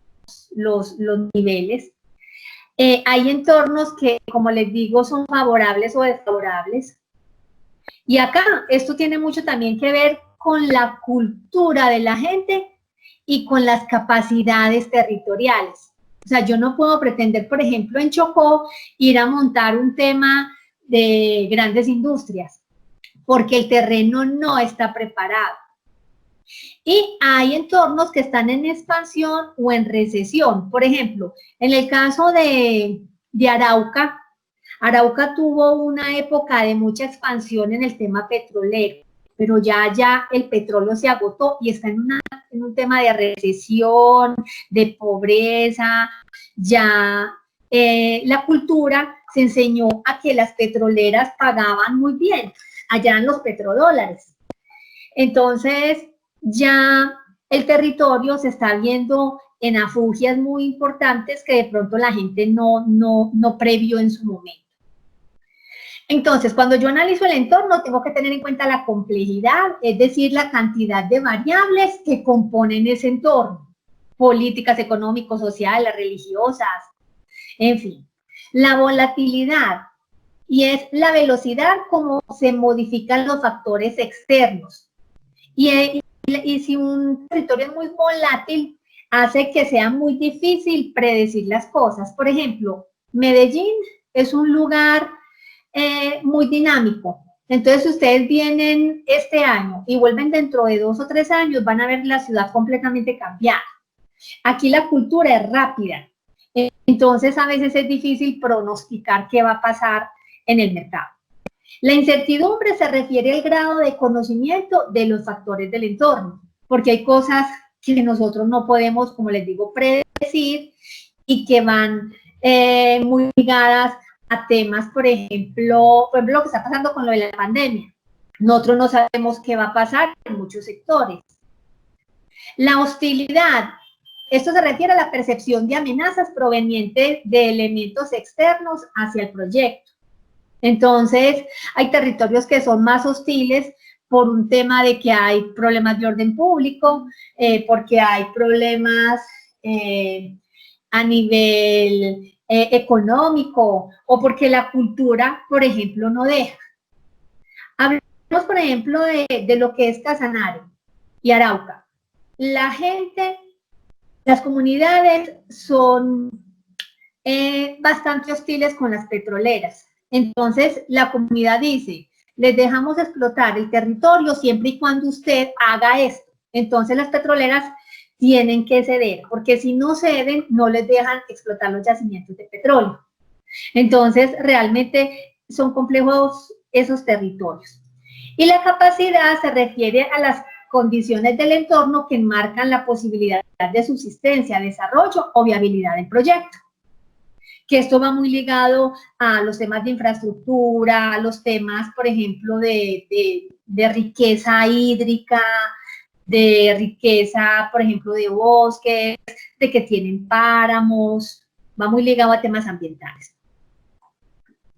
los niveles. Hay entornos que, como les digo, son favorables o desfavorables. Y acá esto tiene mucho también que ver con la cultura de la gente y con las capacidades territoriales. O sea, yo no puedo pretender, por ejemplo, en Chocó, ir a montar un tema de grandes industrias, porque el terreno no está preparado. Y hay entornos que están en expansión o en recesión. Por ejemplo, en el caso de Arauca, Arauca tuvo una época de mucha expansión en el tema petrolero, pero ya el petróleo se agotó y está en un tema de recesión, de pobreza. Ya la cultura se enseñó a que las petroleras pagaban muy bien, allá en los petrodólares. Entonces, ya el territorio se está viendo en afugias muy importantes que de pronto la gente no previó en su momento. Entonces, cuando yo analizo el entorno, tengo que tener en cuenta la complejidad, es decir, la cantidad de variables que componen ese entorno, políticas, económicos, sociales, religiosas, en fin. La volatilidad, y es la velocidad como se modifican los factores externos. Y si un territorio es muy volátil, hace que sea muy difícil predecir las cosas. Por ejemplo, Medellín es un lugar muy dinámico. Entonces, si ustedes vienen este año y vuelven dentro de 2 o 3 años, van a ver la ciudad completamente cambiada. Aquí la cultura es rápida. Entonces, a veces es difícil pronosticar qué va a pasar en el mercado. La incertidumbre se refiere al grado de conocimiento de los factores del entorno, porque hay cosas que nosotros no podemos, como les digo, predecir y que van muy ligadas a temas, por ejemplo, lo que está pasando con lo de la pandemia. Nosotros no sabemos qué va a pasar en muchos sectores. La hostilidad, esto se refiere a la percepción de amenazas provenientes de elementos externos hacia el proyecto. Entonces, hay territorios que son más hostiles por un tema de que hay problemas de orden público, porque hay problemas a nivel económico, o porque la cultura, por ejemplo, no deja. Hablemos, por ejemplo, de lo que es Casanare y Arauca. La gente, las comunidades son bastante hostiles con las petroleras. Entonces, la comunidad dice, les dejamos explotar el territorio siempre y cuando usted haga esto. Entonces, las petroleras tienen que ceder, porque si no ceden, no les dejan explotar los yacimientos de petróleo. Entonces, realmente son complejos esos territorios. Y la capacidad se refiere a las condiciones del entorno que enmarcan la posibilidad de subsistencia, desarrollo o viabilidad del proyecto. Que esto va muy ligado a los temas de infraestructura, a los temas, por ejemplo, de riqueza hídrica, de riqueza, por ejemplo, de bosques, de que tienen páramos, va muy ligado a temas ambientales.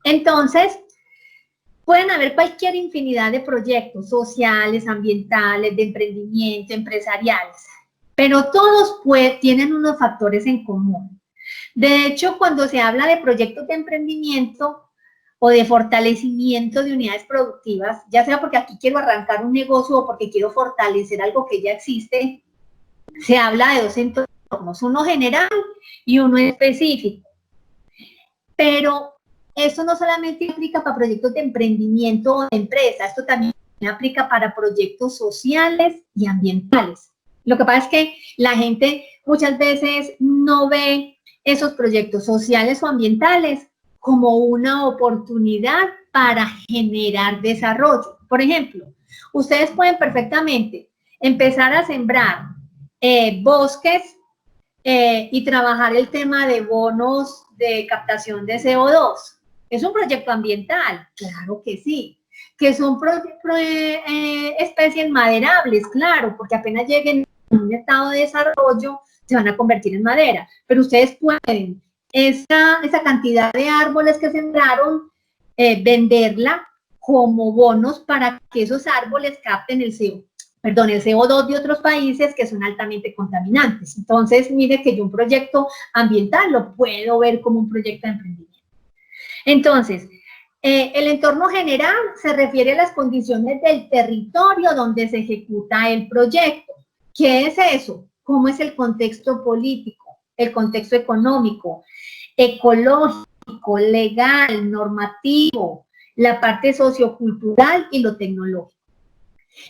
Entonces, pueden haber cualquier infinidad de proyectos sociales, ambientales, de emprendimiento, empresariales, pero todos tienen unos factores en común. De hecho, cuando se habla de proyectos de emprendimiento o de fortalecimiento de unidades productivas, ya sea porque aquí quiero arrancar un negocio o porque quiero fortalecer algo que ya existe, se habla de dos entornos, uno general y uno específico. Pero esto no solamente aplica para proyectos de emprendimiento o de empresa, esto también aplica para proyectos sociales y ambientales. Lo que pasa es que la gente muchas veces no ve esos proyectos sociales o ambientales como una oportunidad para generar desarrollo. Por ejemplo, ustedes pueden perfectamente empezar a sembrar bosques y trabajar el tema de bonos de captación de CO2. ¿Es un proyecto ambiental? Claro que sí. ¿Que son especies maderables? Claro, porque apenas lleguen a un estado de desarrollo se van a convertir en madera. Pero ustedes pueden esa cantidad de árboles que sembraron, venderla como bonos para que esos árboles capten el CO2 de otros países que son altamente contaminantes. Entonces, mire que yo un proyecto ambiental lo puedo ver como un proyecto de emprendimiento. Entonces, el entorno general se refiere a las condiciones del territorio donde se ejecuta el proyecto. ¿Qué es eso? ¿Cómo es el contexto político, el contexto económico, ecológico, legal, normativo, la parte sociocultural y lo tecnológico?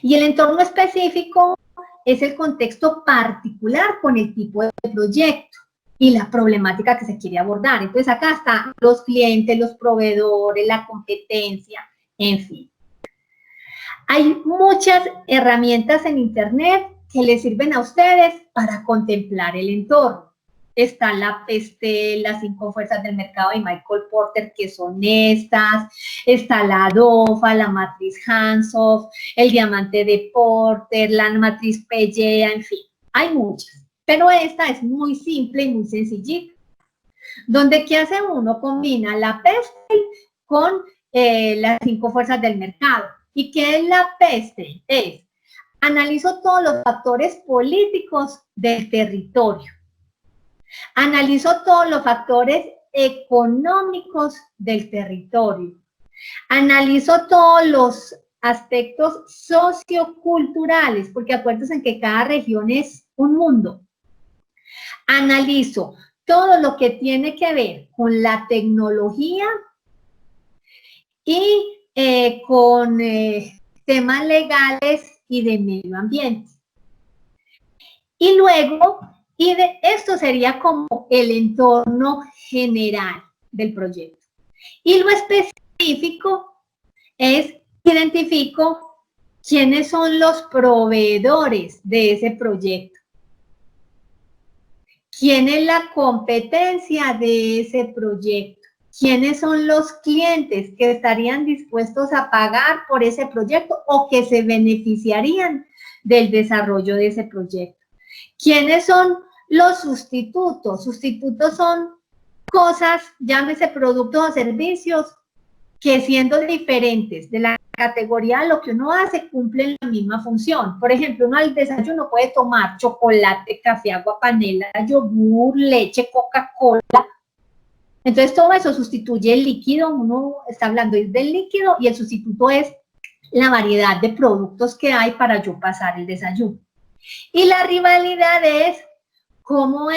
Y el entorno específico es el contexto particular con el tipo de proyecto y la problemática que se quiere abordar. Entonces acá están los clientes, los proveedores, la competencia, en fin. Hay muchas herramientas en Internet que les sirven a ustedes para contemplar el entorno. Está la PESTEL, las 5 fuerzas del mercado de Michael Porter, que son estas. Está la DOFA, la matriz Hansoff, el diamante de Porter, la matriz Pellea, en fin, hay muchas. Pero esta es muy simple y muy sencillita. Donde, ¿qué hace uno? Combina la PESTEL con las 5 fuerzas del mercado. ¿Y qué es la PESTEL? Es, analizo todos los factores políticos del territorio. Analizo todos los factores económicos del territorio. Analizo todos los aspectos socioculturales, porque acuérdense que cada región es un mundo. Analizo todo lo que tiene que ver con la tecnología y con temas legales y de medio ambiente. Y luego, esto sería como el entorno general del proyecto. Y lo específico es identifico quiénes son los proveedores de ese proyecto, quién es la competencia de ese proyecto, quiénes son los clientes que estarían dispuestos a pagar por ese proyecto o que se beneficiarían del desarrollo de ese proyecto. ¿Quiénes son los sustitutos? Sustitutos son cosas, llámese productos o servicios, que siendo diferentes de la categoría de lo que uno hace, cumplen la misma función. Por ejemplo, uno al desayuno puede tomar chocolate, café, agua panela, yogur, leche, Coca-Cola. Entonces todo eso sustituye el líquido, uno está hablando del líquido y el sustituto es la variedad de productos que hay para yo pasar el desayuno. Y la rivalidad es cómo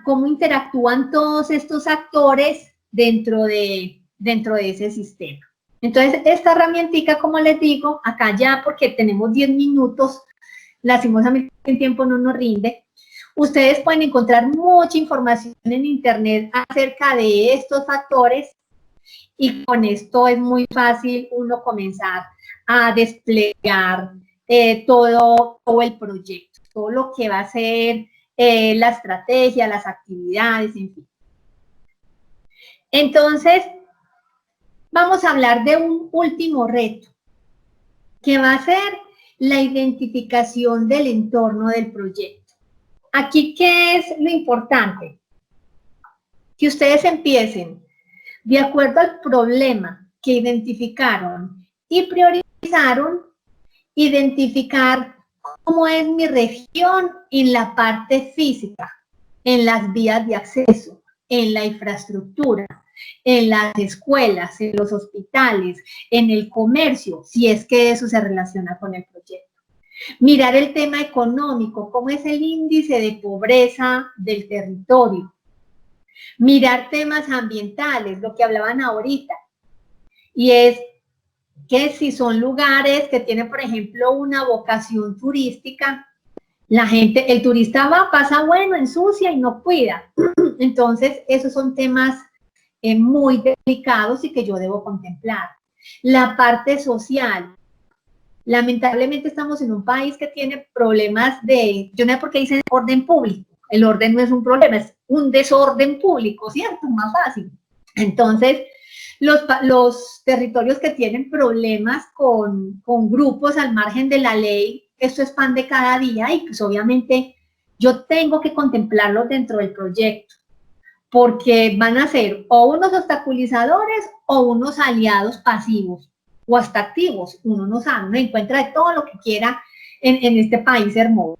cómo interactúan todos estos actores dentro de ese sistema. Entonces, esta herramientica, como les digo, acá ya porque tenemos 10 minutos, lastimosamente el tiempo no nos rinde, ustedes pueden encontrar mucha información en internet acerca de estos factores y con esto es muy fácil uno comenzar a desplegar todo el proyecto, todo lo que va a ser la estrategia, las actividades, en fin. Entonces, vamos a hablar de un último reto, que va a ser la identificación del entorno del proyecto. Aquí, ¿qué es lo importante? Que ustedes empiecen, de acuerdo al problema que identificaron y priorizaron, identificar cómo es mi región en la parte física, en las vías de acceso, en la infraestructura, en las escuelas, en los hospitales, en el comercio, si es que eso se relaciona con el proyecto. Mirar el tema económico, cómo es el índice de pobreza del territorio. Mirar temas ambientales, lo que hablaban ahorita, y es que si son lugares que tienen, por ejemplo, una vocación turística, la gente, el turista va, pasa bueno, ensucia y no cuida. Entonces, esos son temas muy delicados y que yo debo contemplar. La parte social. Lamentablemente estamos en un país que tiene problemas yo no sé por qué dicen orden público. El orden no es un problema, es un desorden público, ¿cierto? Más fácil. Entonces, los territorios que tienen problemas con grupos al margen de la ley, esto es pan de cada día y pues obviamente yo tengo que contemplarlos dentro del proyecto, porque van a ser o unos obstaculizadores o unos aliados pasivos o hasta activos, uno no sabe, uno encuentra de todo lo que quiera en este país hermoso.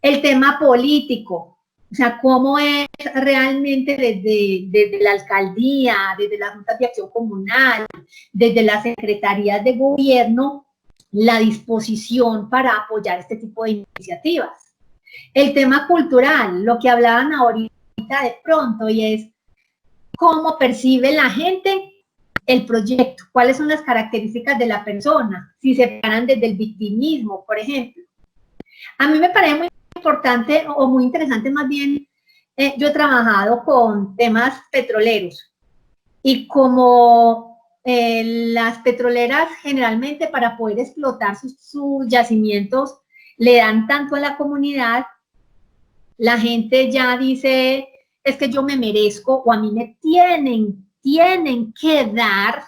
El tema político, o sea, cómo es realmente desde la alcaldía, desde las juntas de acción comunal, desde las secretarías de gobierno, la disposición para apoyar este tipo de iniciativas. El tema cultural, lo que hablaban ahorita de pronto, y es cómo percibe la gente el proyecto, cuáles son las características de la persona, si se paran desde el victimismo, por ejemplo. A mí me parece muy importante, o muy interesante más bien, yo he trabajado con temas petroleros, y como las petroleras generalmente para poder explotar sus yacimientos le dan tanto a la comunidad, la gente ya dice, es que yo me merezco, o a mí me tienen que dar,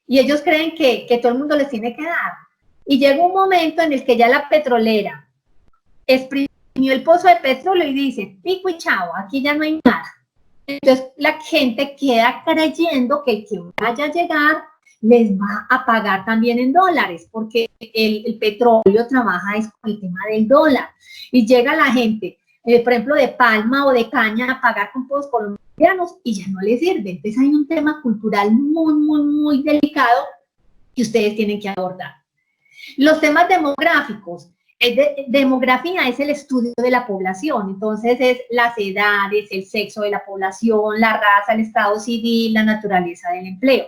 y ellos creen que todo el mundo les tiene que dar. Y llega un momento en el que ya la petrolera exprimió el pozo de petróleo y dice, pico y chao, aquí ya no hay nada. Entonces la gente queda creyendo que el que vaya a llegar les va a pagar también en dólares, porque el petróleo trabaja es con el tema del dólar. Y llega la gente, por ejemplo, de palma o de caña a pagar con pozos colombianos y ya no les sirve. Entonces hay un tema cultural muy delicado que ustedes tienen que abordar. Los temas demográficos. Demografía es el estudio de la población, entonces es las edades, el sexo de la población, la raza, el estado civil, la naturaleza del empleo.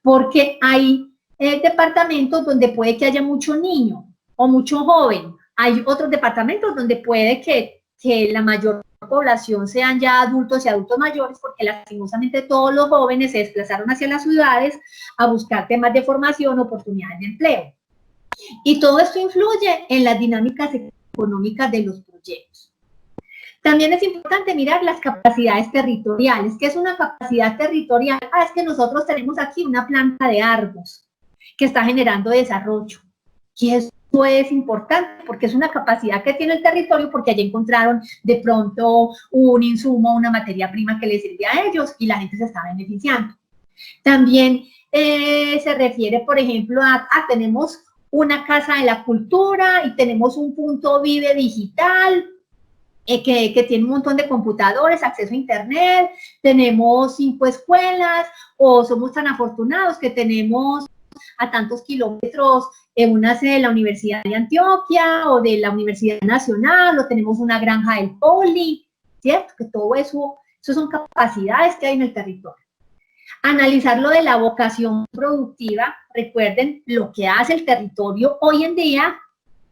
Porque hay departamentos donde puede que haya mucho niño o mucho joven. Hay otros departamentos donde puede que la mayor población sean ya adultos y adultos mayores, porque lastimosamente todos los jóvenes se desplazaron hacia las ciudades a buscar temas de formación, oportunidades de empleo. Y todo esto influye en las dinámicas económicas de los proyectos. También es importante mirar las capacidades territoriales. ¿Qué es una capacidad territorial? Es que nosotros tenemos aquí una planta de Argos que está generando desarrollo. Y eso es importante porque es una capacidad que tiene el territorio, porque allí encontraron de pronto un insumo, una materia prima que les sirve a ellos y la gente se está beneficiando. También se refiere, por ejemplo, tenemos una casa de la cultura y tenemos un punto Vive digital que tiene un montón de computadores, acceso a internet, tenemos 5 escuelas, o somos tan afortunados que tenemos a tantos kilómetros una sede de la Universidad de Antioquia o de la Universidad Nacional, o tenemos una granja del Poli, ¿cierto? Que todo eso son capacidades que hay en el territorio. Analizar lo de la vocación productiva, recuerden lo que hace el territorio hoy en día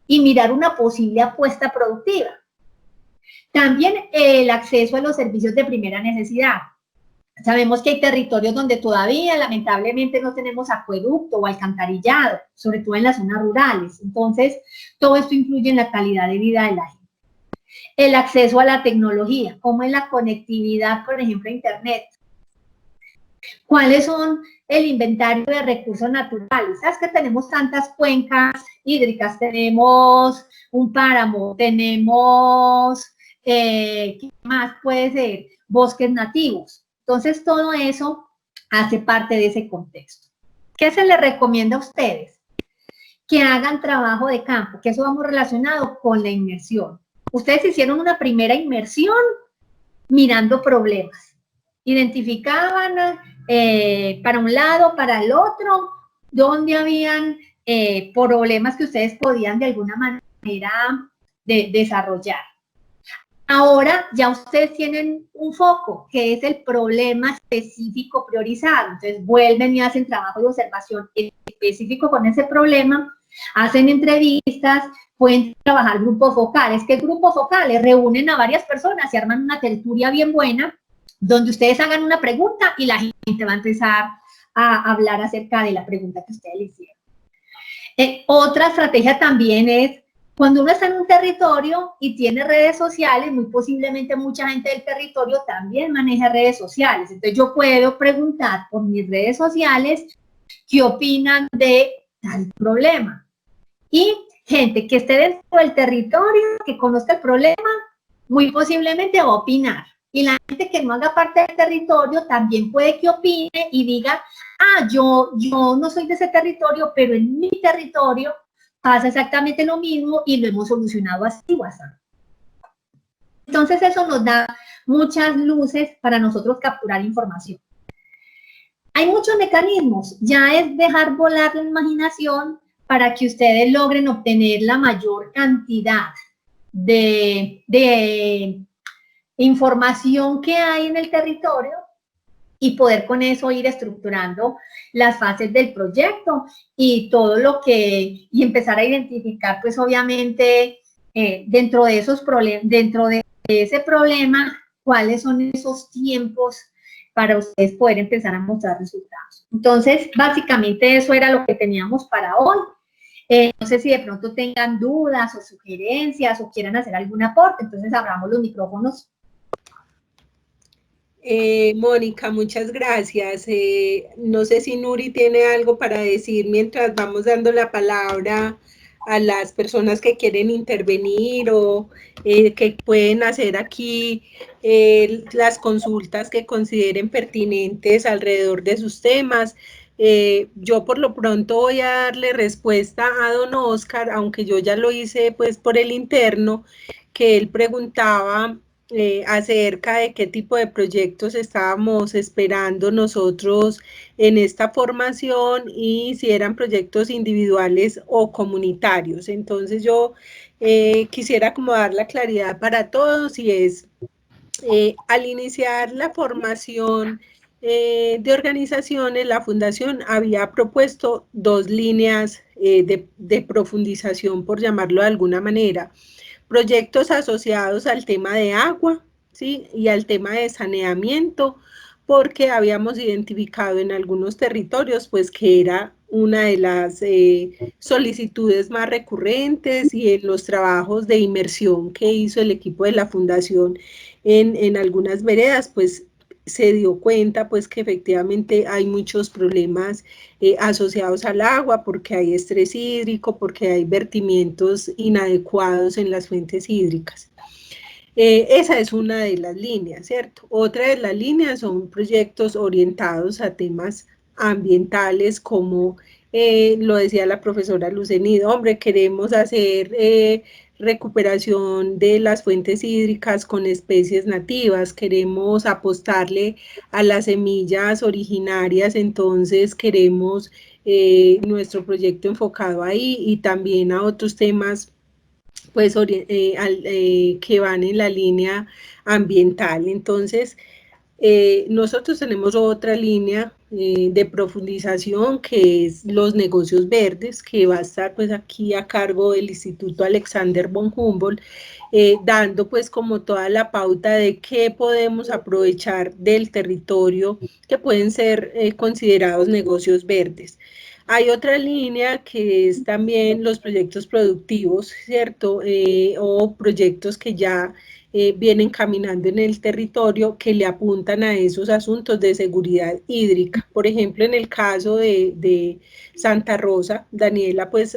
y mirar una posible apuesta productiva. También el acceso a los servicios de primera necesidad. Sabemos que hay territorios donde todavía lamentablemente no tenemos acueducto o alcantarillado, sobre todo en las zonas rurales. Entonces, todo esto influye en la calidad de vida de la gente. El acceso a la tecnología, como es la conectividad, por ejemplo, a internet. ¿Cuáles son el inventario de recursos naturales? ¿Sabes que tenemos tantas cuencas hídricas? Tenemos un páramo, tenemos, ¿qué más puede ser? Bosques nativos. Entonces, todo eso hace parte de ese contexto. ¿Qué se les recomienda a ustedes? Que hagan trabajo de campo, que eso vamos relacionado con la inmersión. Ustedes hicieron una primera inmersión mirando problemas. Identificaban para un lado, para el otro, donde habían problemas que ustedes podían de alguna manera desarrollar. Ahora ya ustedes tienen un foco, que es el problema específico priorizado. Entonces vuelven y hacen trabajo de observación específico con ese problema, hacen entrevistas, pueden trabajar grupos focales. ¿Qué grupos focales? Reúnen a varias personas y arman una tertulia bien buena, donde ustedes hagan una pregunta y la gente va a empezar a hablar acerca de la pregunta que ustedes le hicieron. Otra estrategia también es, cuando uno está en un territorio y tiene redes sociales, muy posiblemente mucha gente del territorio también maneja redes sociales. Entonces yo puedo preguntar por mis redes sociales qué opinan de tal problema. Y gente que esté dentro del territorio, que conozca el problema, muy posiblemente va a opinar. Y la gente que no haga parte del territorio también puede que opine y diga, yo no soy de ese territorio, pero en mi territorio pasa exactamente lo mismo y lo hemos solucionado así o así. Entonces eso nos da muchas luces para nosotros capturar información. Hay muchos mecanismos, ya es dejar volar la imaginación para que ustedes logren obtener la mayor cantidad de información que hay en el territorio y poder con eso ir estructurando las fases del proyecto y todo lo que, y empezar a identificar, pues obviamente, dentro de esos problemas, dentro de ese problema, cuáles son esos tiempos para ustedes poder empezar a mostrar resultados. Entonces, básicamente eso era lo que teníamos para hoy. No sé si de pronto tengan dudas o sugerencias o quieran hacer algún aporte, entonces abramos los micrófonos. Mónica, muchas gracias. No sé si Nuri tiene algo para decir mientras vamos dando la palabra a las personas que quieren intervenir o que pueden hacer aquí las consultas que consideren pertinentes alrededor de sus temas. Yo por lo pronto voy a darle respuesta a don Oscar, aunque yo ya lo hice pues por el interno, que él preguntaba acerca de qué tipo de proyectos estábamos esperando nosotros en esta formación y si eran proyectos individuales o comunitarios. Entonces yo quisiera como dar la claridad para todos y es, al iniciar la formación de organizaciones, la Fundación había propuesto 2 líneas de profundización, por llamarlo de alguna manera. Proyectos asociados al tema de agua, ¿sí? Y al tema de saneamiento, porque habíamos identificado en algunos territorios, pues que era una de las solicitudes más recurrentes, y en los trabajos de inmersión que hizo el equipo de la fundación en algunas veredas, pues se dio cuenta pues que efectivamente hay muchos problemas asociados al agua, porque hay estrés hídrico, porque hay vertimientos inadecuados en las fuentes hídricas. Esa es una de las líneas, ¿cierto? Otra de las líneas son proyectos orientados a temas ambientales, como lo decía la profesora Lucenido, hombre, queremos hacer recuperación de las fuentes hídricas con especies nativas, queremos apostarle a las semillas originarias, entonces queremos nuestro proyecto enfocado ahí, y también a otros temas pues que van en la línea ambiental. Entonces, nosotros tenemos otra línea de profundización, que es los negocios verdes, que va a estar pues aquí a cargo del Instituto Alexander von Humboldt, dando pues como toda la pauta de qué podemos aprovechar del territorio que pueden ser considerados negocios verdes. Hay otra línea que es también los proyectos productivos, ¿cierto? O proyectos que ya vienen caminando en el territorio, que le apuntan a esos asuntos de seguridad hídrica. Por ejemplo, en el caso de Santa Rosa, Daniela, pues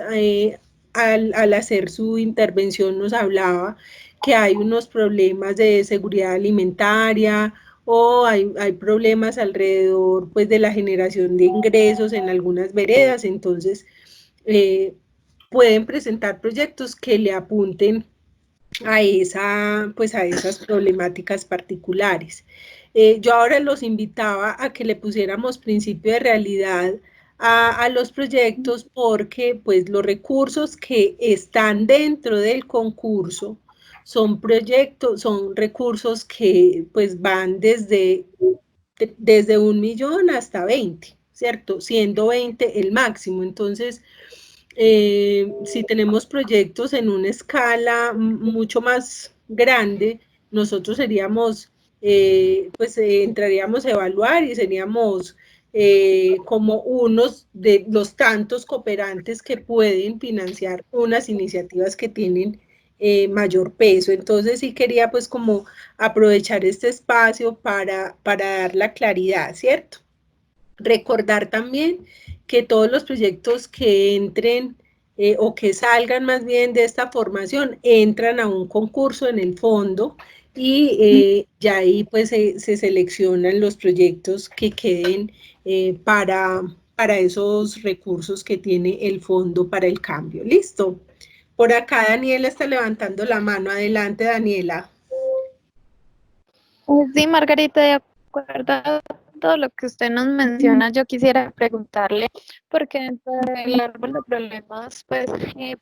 al hacer su intervención nos hablaba que hay unos problemas de seguridad alimentaria, o hay problemas alrededor pues de la generación de ingresos en algunas veredas. Entonces pueden presentar proyectos que le apunten a esas problemáticas particulares. Yo ahora los invitaba a que le pusiéramos principio de realidad a los proyectos, porque pues los recursos que están dentro del concurso son recursos que pues van desde 1 millón hasta 20, ¿cierto? Siendo 20 el máximo. Entonces, si tenemos proyectos en una escala mucho más grande, nosotros seríamos, entraríamos a evaluar y seríamos como unos de los tantos cooperantes que pueden financiar unas iniciativas que tienen mayor peso. Entonces sí quería pues como aprovechar este espacio para dar la claridad, ¿cierto? Recordar también que todos los proyectos que entren o que salgan más bien de esta formación entran a un concurso en el fondo, y ya ahí pues se seleccionan los proyectos que queden para esos recursos que tiene el Fondo para el Cambio. ¿Listo? Por acá Daniela está levantando la mano. Adelante, Daniela. Sí, Margarita, de acuerdo a todo lo que usted nos menciona, yo quisiera preguntarle, porque dentro del árbol de problemas, pues,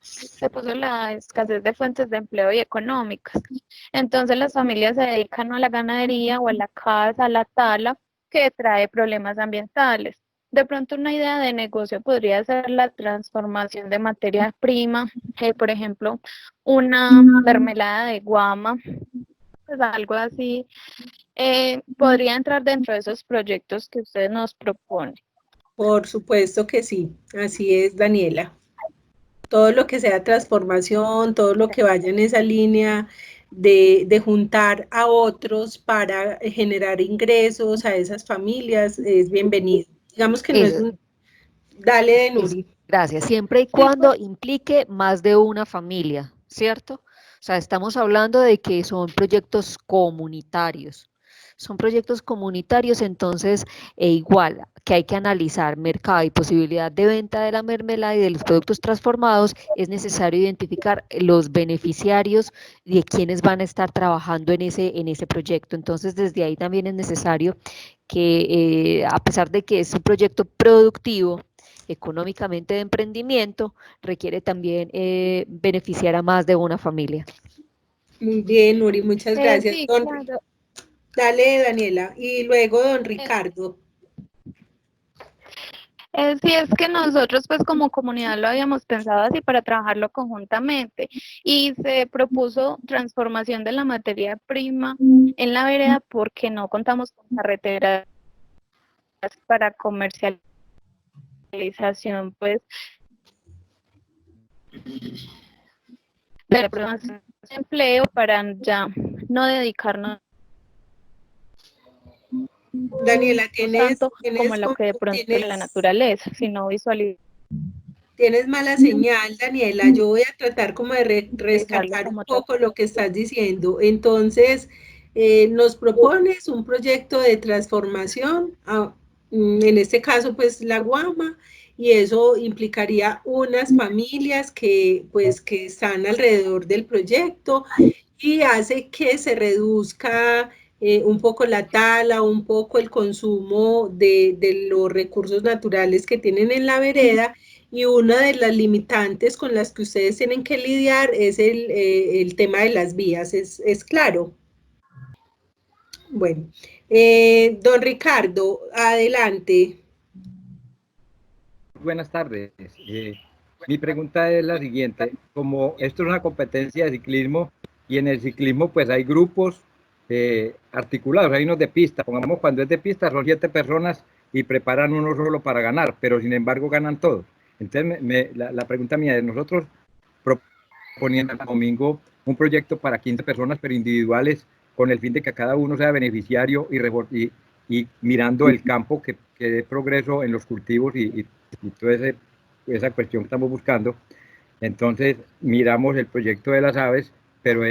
se puso la escasez de fuentes de empleo y económicas. Entonces, las familias se dedican a la ganadería o a la caza, a la tala, que trae problemas ambientales. De pronto, una idea de negocio podría ser la transformación de materia prima, por ejemplo, una mermelada de guama, pues algo así. ¿Podría entrar dentro de esos proyectos que usted nos propone? Por supuesto que sí, así es, Daniela. Todo lo que sea transformación, todo lo que vaya en esa línea de juntar a otros para generar ingresos a esas familias es bienvenido. Digamos que no es un... Dale, de Nuri. Gracias, siempre y cuando implique más de una familia, ¿cierto? O sea, estamos hablando de que son proyectos comunitarios. Son proyectos comunitarios, entonces, igual que hay que analizar mercado y posibilidad de venta de la mermelada y de los productos transformados, es necesario identificar los beneficiarios de quienes van a estar trabajando en ese proyecto. Entonces, desde ahí también es necesario que, a pesar de que es un proyecto productivo, económicamente de emprendimiento, requiere también beneficiar a más de una familia. Muy bien, Nuri, muchas gracias. Sí, claro. Dale, Daniela, y luego don Ricardo. Sí, es que nosotros pues como comunidad lo habíamos pensado así para trabajarlo conjuntamente y se propuso transformación de la materia prima en la vereda porque no contamos con carreteras para comercialización pues de empleo para ya no dedicarnos Daniela, tanto como lo que de pronto en la naturaleza, sino visualizar. Tienes mala señal, Daniela. Yo voy a tratar como de rescatar un poco lo que estás diciendo. Entonces, nos propones un proyecto de transformación, en este caso, pues la Guama, y eso implicaría unas familias pues, que están alrededor del proyecto y hace que se reduzca un poco la tala, un poco el consumo de los recursos naturales que tienen en la vereda. Y una de las limitantes con las que ustedes tienen que lidiar es el tema de las vías, ¿es claro? Bueno, don Ricardo, adelante. Buenas tardes. Mi pregunta es la siguiente. Como esto es una competencia de ciclismo y en el ciclismo pues hay grupos articulados, hay unos de pista. Pongamos cuando es de pista son 7 personas y preparan uno solo para ganar, pero sin embargo ganan todos. Entonces la pregunta mía es, nosotros proponiendo el domingo un proyecto para 15 personas, pero individuales, con el fin de que cada uno sea beneficiario y mirando el campo que dé progreso en los cultivos y toda esa cuestión que estamos buscando. Entonces miramos el proyecto de las aves, pero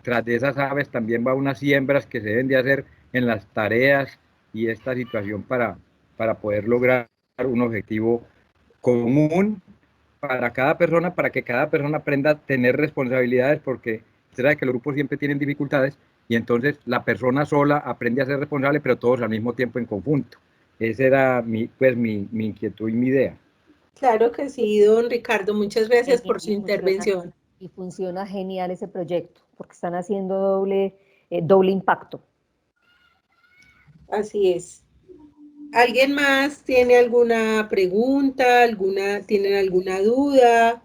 tras de esas aves también va unas siembras que se deben de hacer en las tareas y esta situación para poder lograr un objetivo común para cada persona, para que cada persona aprenda a tener responsabilidades, porque usted sabe que los grupos siempre tienen dificultades y entonces la persona sola aprende a ser responsable, pero todos al mismo tiempo en conjunto. Esa era mi inquietud y mi idea. Claro que sí, don Ricardo, muchas gracias por su intervención. Y funciona genial ese proyecto, porque están haciendo doble impacto. Así es. ¿Alguien más tiene alguna pregunta? ¿Tienen alguna duda?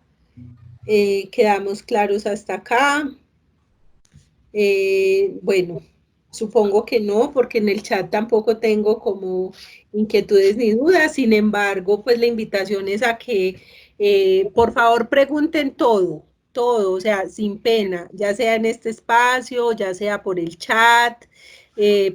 ¿Quedamos claros hasta acá? Bueno, supongo que no, porque en el chat tampoco tengo como inquietudes ni dudas. Sin embargo, pues la invitación es a que por favor pregunten todo, o sea, sin pena, ya sea en este espacio, ya sea por el chat.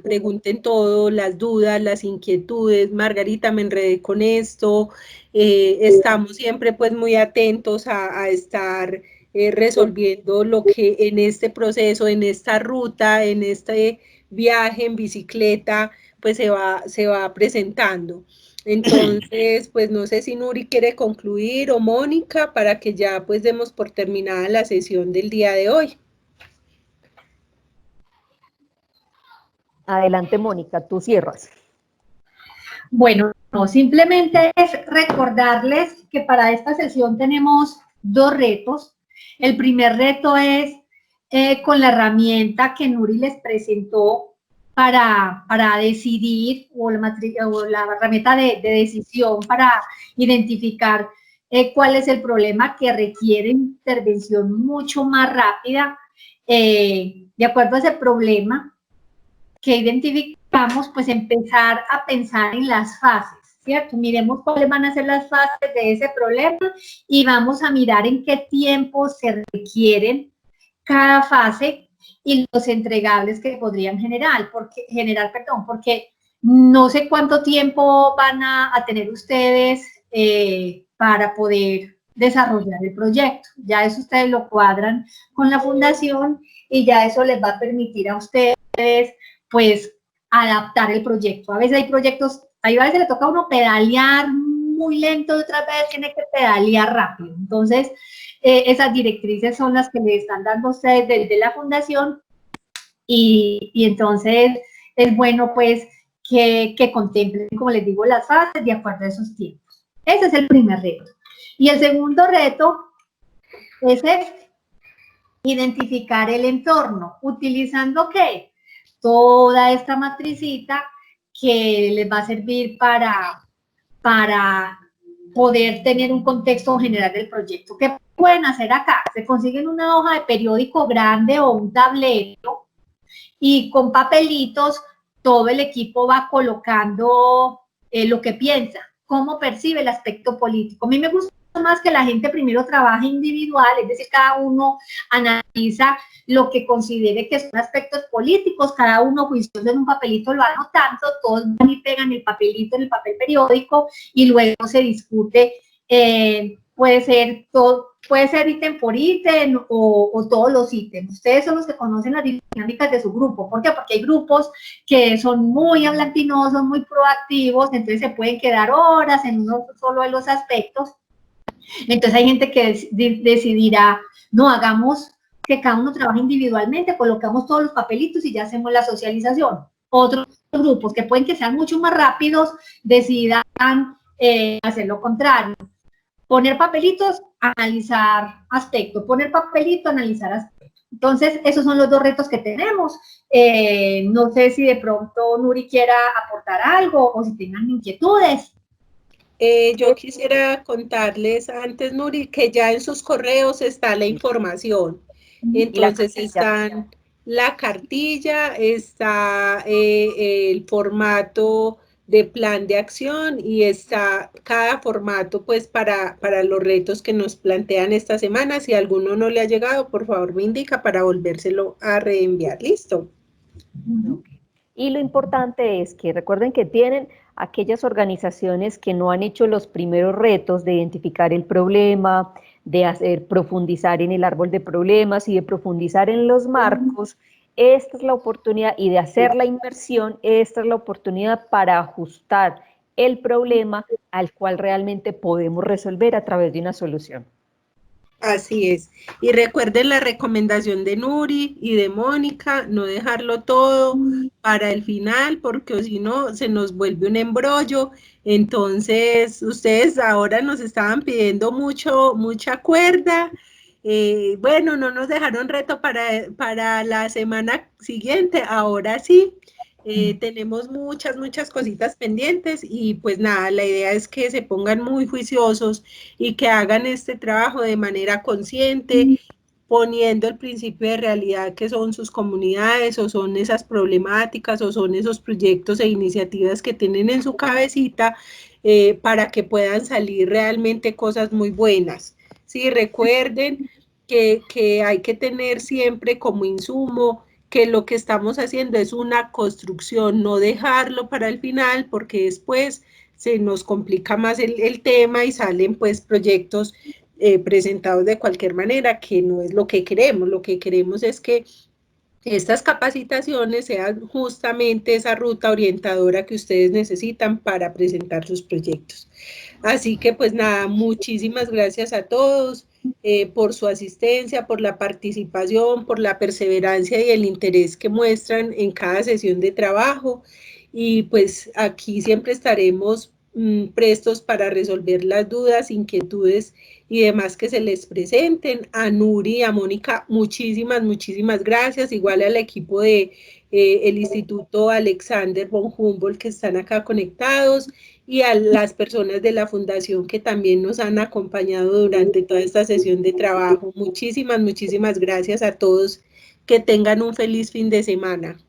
Pregunten todo, las dudas, las inquietudes. Margarita, me enredé con esto. Estamos siempre pues muy atentos a estar resolviendo lo que en este proceso, en esta ruta, en este viaje en bicicleta, pues se va presentando. Entonces, pues no sé si Nuri quiere concluir o Mónica para que ya pues demos por terminada la sesión del día de hoy. Adelante, Mónica, tú cierras. Bueno, no, simplemente es recordarles que para esta sesión tenemos 2 retos. El primer reto es con la herramienta que Nuri les presentó para decidir, o la herramienta de decisión para identificar cuál es el problema que requiere intervención mucho más rápida. De acuerdo a ese problema que identificamos, pues empezar a pensar en las fases, ¿cierto? Miremos cuáles van a ser las fases de ese problema y vamos a mirar en qué tiempo se requieren cada fase y los entregables que podrían generar, porque no sé cuánto tiempo van a tener ustedes para poder desarrollar el proyecto. Ya eso ustedes lo cuadran con la fundación y ya eso les va a permitir a ustedes pues adaptar el proyecto. A veces hay proyectos, a veces le toca a uno pedalear muy lento, otras veces tiene que pedalear rápido. Entonces, esas directrices son las que le están dando ustedes desde la fundación y entonces es bueno pues que contemplen, como les digo, las fases de acuerdo a esos tiempos. Ese es el primer reto. Y el segundo reto es identificar el entorno, utilizando ¿qué? Toda esta matricita que les va a servir para poder tener un contexto general del proyecto. ¿Qué pueden hacer acá? Se consiguen una hoja de periódico grande o un tablero y con papelitos todo el equipo va colocando lo que piensa, cómo percibe el aspecto político. A mí me gusta más que la gente primero trabaje individual, es decir, cada uno analiza lo que considere que son aspectos políticos, cada uno juicioso en un papelito lo va anotando, todos van y pegan el papelito en el papel periódico y luego se discute, puede ser ítem por ítem o todos los ítems. Ustedes son los que conocen las dinámicas de su grupo. ¿Por qué? Porque hay grupos que son muy hablantinosos, muy proactivos, entonces se pueden quedar horas en uno solo de los aspectos. Entonces hay gente que decidirá, no, hagamos que cada uno trabaje individualmente, colocamos todos los papelitos y ya hacemos la socialización. Otros grupos que pueden que sean mucho más rápidos decidan hacer lo contrario. Poner papelitos, analizar aspecto. Poner papelito, analizar aspecto. Entonces, esos son los dos retos que tenemos. No sé si de pronto Nuri quiera aportar algo o si tengan inquietudes. Yo quisiera contarles antes, Nuri, que ya en sus correos está la información. Entonces están la cartilla, está el formato de plan de acción y está cada formato pues para los retos que nos plantean esta semana. Si alguno no le ha llegado, por favor me indica para volvérselo a reenviar. ¿Listo? Y lo importante es que recuerden que tienen aquellas organizaciones que no han hecho los primeros retos de identificar el problema, de profundizar en el árbol de problemas y de profundizar en los marcos. Esta es la oportunidad, y de hacer la inversión, esta es la oportunidad para ajustar el problema al cual realmente podemos resolver a través de una solución. Así es. Y recuerden la recomendación de Nuri y de Mónica, no dejarlo todo para el final, porque si no se nos vuelve un embrollo. Entonces, ustedes ahora nos estaban pidiendo mucha cuerda. Bueno, no nos dejaron reto para la semana siguiente, ahora sí. Tenemos muchas cositas pendientes y pues nada, la idea es que se pongan muy juiciosos y que hagan este trabajo de manera consciente, poniendo el principio de realidad que son sus comunidades o son esas problemáticas o son esos proyectos e iniciativas que tienen en su cabecita para que puedan salir realmente cosas muy buenas. Sí, recuerden que hay que tener siempre como insumo que lo que estamos haciendo es una construcción, no dejarlo para el final, porque después se nos complica más el tema y salen pues proyectos presentados de cualquier manera, que no es lo que queremos. Lo que queremos es que estas capacitaciones sean justamente esa ruta orientadora que ustedes necesitan para presentar sus proyectos. Así que pues nada, muchísimas gracias a todos por su asistencia, por la participación, por la perseverancia y el interés que muestran en cada sesión de trabajo. Y pues aquí siempre estaremos prestos para resolver las dudas, inquietudes y demás que se les presenten. A Nuri y a Mónica, muchísimas gracias, igual al equipo de el Instituto Alexander von Humboldt que están acá conectados, y a las personas de la Fundación que también nos han acompañado durante toda esta sesión de trabajo. Muchísimas gracias a todos, que tengan un feliz fin de semana.